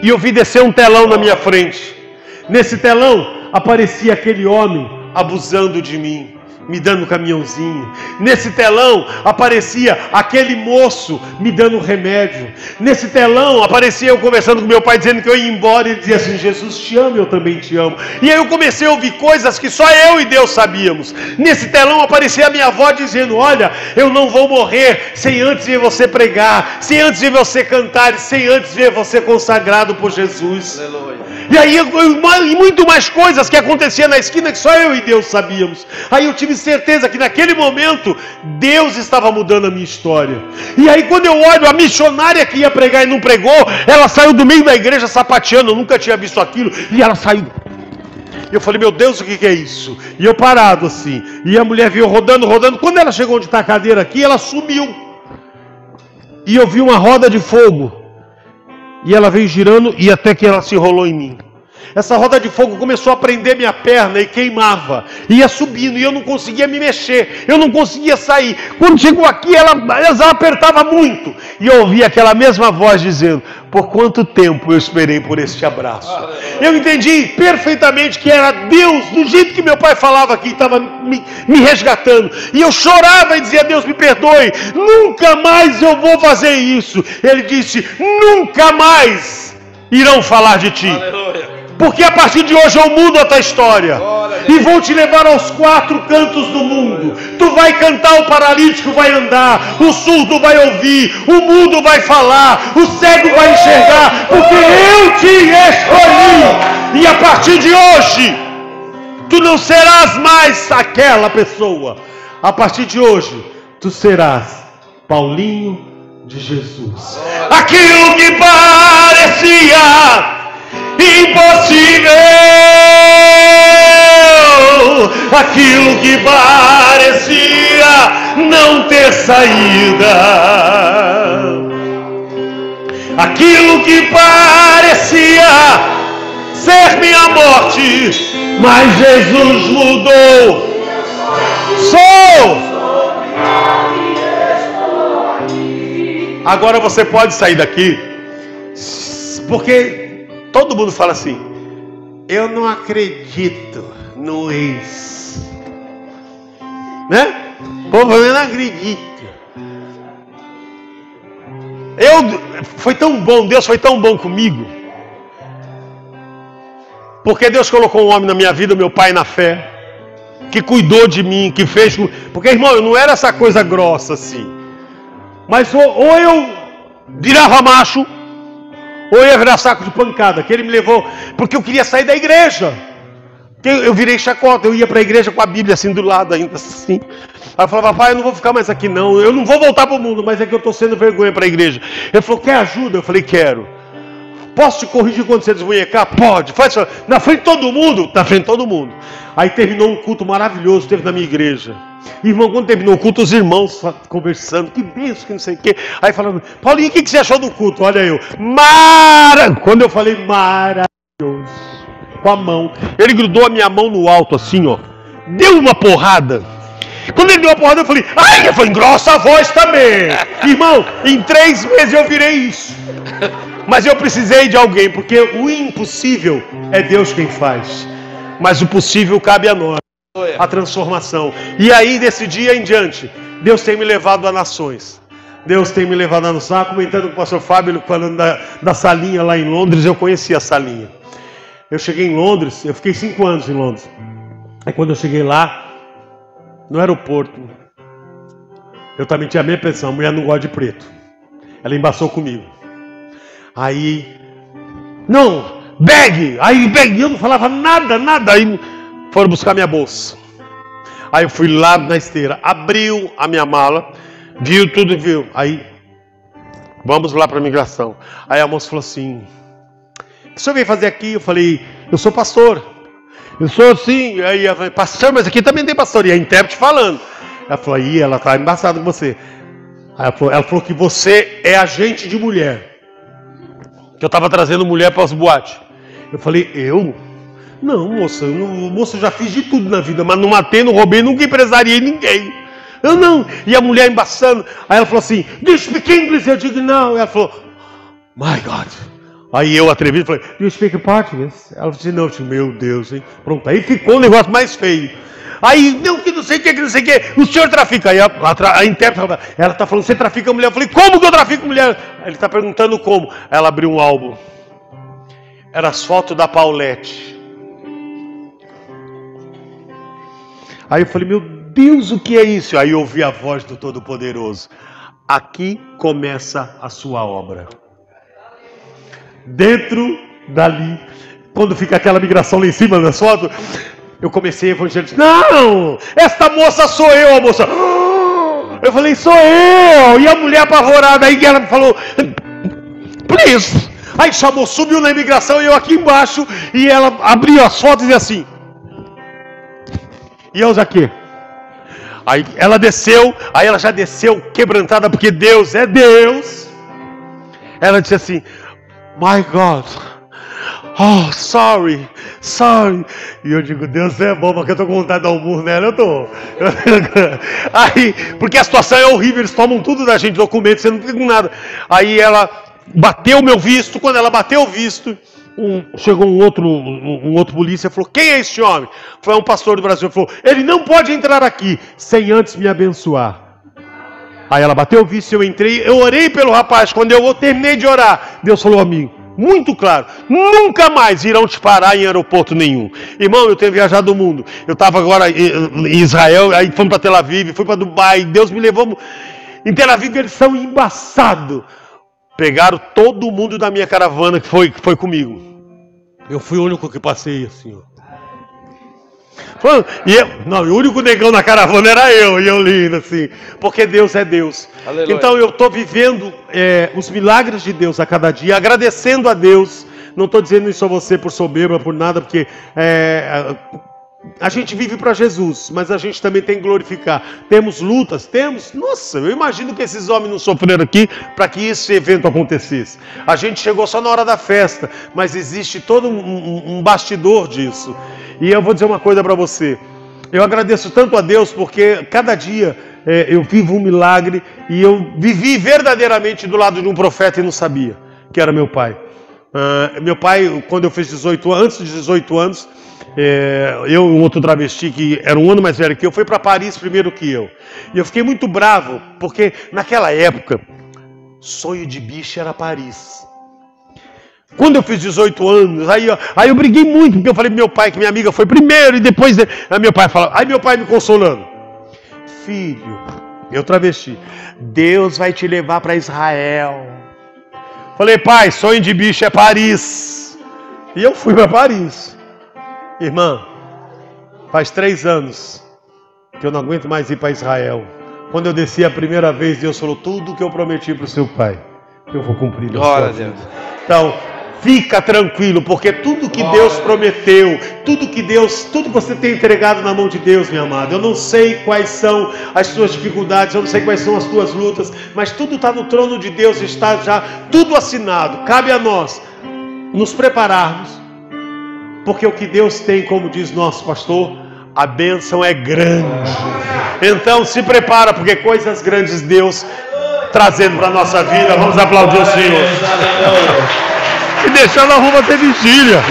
E eu vi descer um telão na minha frente. Nesse telão aparecia aquele homem abusando de mim, me dando um caminhãozinho. Nesse telão aparecia aquele moço me dando remédio. Nesse telão aparecia eu conversando com meu pai, dizendo que eu ia embora. E ele dizia assim, Jesus te ama, eu também te amo. E aí eu comecei a ouvir coisas que só eu e Deus sabíamos. Nesse telão aparecia a minha avó dizendo, olha, eu não vou morrer sem antes ver você pregar, sem antes ver você cantar, sem antes ver você consagrado por Jesus. Aleluia. E aí e muito mais coisas que aconteciam na esquina que só eu e Deus sabíamos. Aí eu tive certeza que naquele momento Deus estava mudando a minha história. E aí quando eu olho a missionária que ia pregar e não pregou, ela saiu do meio da igreja sapateando, eu nunca tinha visto aquilo, e ela saiu. Eu falei, meu Deus, o que é isso? E eu parado assim, e a mulher veio rodando, quando ela chegou onde está a cadeira aqui, ela sumiu. e eu vi uma roda de fogo. E ela veio girando e até que ela se enrolou em mim. Essa roda de fogo começou a prender minha perna e queimava. Ia subindo e eu não conseguia me mexer. Eu não conseguia sair. Quando chegou aqui, ela apertava muito. E eu ouvi aquela mesma voz dizendo: por quanto tempo eu esperei por este abraço? Eu entendi perfeitamente que era Deus, do jeito que meu pai falava aqui, estava me resgatando. E eu chorava e dizia: Deus, me perdoe. Nunca mais eu vou fazer isso. Ele disse: nunca mais irão falar de ti. Aleluia. Porque a partir de hoje eu mudo a tua história. E vou te levar aos 4 cantos do mundo. Tu vai cantar, o paralítico vai andar, o surdo vai ouvir, o mudo vai falar, o cego vai enxergar, porque eu te escolhi. E a partir de hoje, tu não serás mais aquela pessoa. A partir de hoje, tu serás Paulinho de Jesus. Aquilo que parecia impossível, aquilo que parecia não ter saída, aquilo que parecia ser minha morte, mas Jesus mudou. Sou. Agora você pode sair daqui, porque todo mundo fala assim: eu não acredito no ex, né? Povo, eu não acredito. Foi tão bom, Deus foi tão bom comigo, porque Deus colocou um homem na minha vida, meu pai na fé, que cuidou de mim, que fez. Porque, irmão, eu não era essa coisa grossa assim, mas ou eu virava macho, ou eu ia virar saco de pancada, que ele me levou, porque eu queria sair da igreja. Eu virei chacota, eu ia para a igreja com a Bíblia assim do lado, ainda assim. Aí eu falava: pai, eu não vou ficar mais aqui não, eu não vou voltar para o mundo, mas é que eu estou sendo vergonha para a igreja. Ele falou: quer ajuda? Eu falei: quero. Posso te corrigir quando você desmunhecar? Pode, faz isso. Na frente de todo mundo? Na frente de todo mundo. Aí terminou um culto maravilhoso, teve na minha igreja. Irmão, quando terminou o culto, os irmãos conversando, que benção, que não sei o quê. Aí falando: Paulinho, o que você achou do culto? Olha eu, quando eu falei maravilhoso, com a mão, ele grudou a minha mão no alto assim, ó, deu uma porrada. Quando ele deu uma porrada, eu falei: ai, eu falei, engrossa a voz também. Irmão, em 3 meses eu virei isso. Mas eu precisei de alguém, porque o impossível é Deus quem faz, mas o possível cabe a nós, a transformação. E aí, desse dia em diante, Deus tem me levado a nações. Deus tem me levado a nações. Comentando com o pastor Fábio, falando da salinha lá em Londres, eu conheci a salinha. Eu cheguei em Londres, eu fiquei 5 anos em Londres. Aí quando eu cheguei lá, no aeroporto, eu também tinha a minha pensão, a mulher não gosta de preto. Ela embaçou comigo. Aí, não, bag, eu não falava nada, aí foram buscar minha bolsa. Aí eu fui lá na esteira, abriu a minha mala, viu tudo, viu. Aí, vamos lá para a imigração. Aí a moça falou assim: o que o senhor veio fazer aqui? Eu falei: eu sou pastor. Eu sou assim. Aí ela falou: pastor, mas aqui também tem pastor. E a intérprete falando. Ela falou: aí ela está embaçada com você. Aí ela falou que você é agente de mulher, que eu estava trazendo mulher para as boates. Eu falei: eu? Não, moça, moça, eu já fiz de tudo na vida, mas não matei, não roubei, nunca empresariei ninguém. Eu não. E a mulher embaçando. Aí ela falou assim: do you speak English? Eu digo: não. Ela falou: my God. Aí eu atrevido falei: do you speak Portuguese? Ela falou assim: não. Meu Deus, hein? Pronto, aí ficou o negócio mais feio. Aí, não, que não sei o que, não sei o que, o senhor trafica. Aí a intérprete, ela está falando: você trafica mulher? Eu falei: como que eu trafico mulher? Aí ele está perguntando como. Aí ela abriu um álbum. Era as fotos da Paulette. Aí eu falei: meu Deus, o que é isso? Aí eu ouvi a voz do Todo-Poderoso: aqui começa a sua obra. Dentro dali, quando fica aquela migração lá em cima das fotos, eu comecei a evangelizar. Não, esta moça sou eu, a moça. Eu falei: sou eu. E a mulher apavorada, aí ela falou: please. Aí chamou, subiu na imigração e eu aqui embaixo, e ela abriu as fotos e assim: e eu aqui. Aí ela desceu, aí ela já desceu quebrantada, porque Deus é Deus. Ela disse assim: My God, oh, sorry. E eu digo: Deus é bom, porque eu tô com vontade de dar um murro nela, eu tô. Aí, porque a situação é horrível, eles tomam tudo da gente, documentos, você não fica com nada. Aí ela bateu o meu visto, quando ela bateu o visto, chegou um outro polícia e falou: quem é esse homem? Foi um pastor do Brasil, falou: ele não pode entrar aqui sem antes me abençoar. Aí ela bateu o visto, eu entrei, eu orei pelo rapaz. Quando eu terminei de orar, Deus falou a mim, muito claro: nunca mais irão te parar em aeroporto nenhum. Irmão, eu tenho viajado o mundo. Eu estava agora em Israel, aí fomos para Tel Aviv, fui para Dubai, Deus me levou. Em Tel Aviv eles são embaçados. Pegaram todo mundo da minha caravana que foi comigo. Eu fui o único que passei assim, ó. O único negão na caravana era eu, e eu lindo assim, porque Deus é Deus. Aleluia. Então eu estou vivendo os milagres de Deus a cada dia, agradecendo a Deus. Não estou dizendo isso a você por soberba, por nada, porque a gente vive para Jesus, mas a gente também tem que glorificar. Temos lutas, nossa, eu imagino que esses homens não sofreram aqui para que esse evento acontecesse. A gente chegou só na hora da festa, mas existe todo um bastidor disso. E eu vou dizer uma coisa para você: eu agradeço tanto a Deus, porque cada dia eu vivo um milagre, e eu vivi verdadeiramente do lado de um profeta e não sabia que era meu pai. Meu pai, quando eu fiz 18 anos, antes de 18 anos, eu e um outro travesti que era um ano mais velho que eu, foi para Paris primeiro que eu. E eu fiquei muito bravo, porque naquela época, sonho de bicho era Paris. Quando eu fiz 18 anos, aí eu briguei muito, porque eu falei pro meu pai que minha amiga foi primeiro, e depois aí meu pai me consolando: filho, eu travesti, Deus vai te levar para Israel. Falei: pai, sonho de bicho é Paris. E eu fui para Paris. Irmã, faz 3 anos que eu não aguento mais ir para Israel. Quando eu desci a primeira vez, Deus falou: tudo que eu prometi para o seu pai, eu vou cumprir. Glória a Deus. Então, fica tranquilo, porque tudo que Deus prometeu, tudo que você tem entregado na mão de Deus, minha amada. Eu não sei quais são as suas dificuldades, eu não sei quais são as tuas lutas, mas tudo está no trono de Deus, está já tudo assinado. Cabe a nós nos prepararmos, porque o que Deus tem, como diz nosso pastor, a bênção é grande. Então se prepara, porque coisas grandes Deus trazendo para a nossa vida. Vamos aplaudir o Senhor. E deixando a rua ter vigília.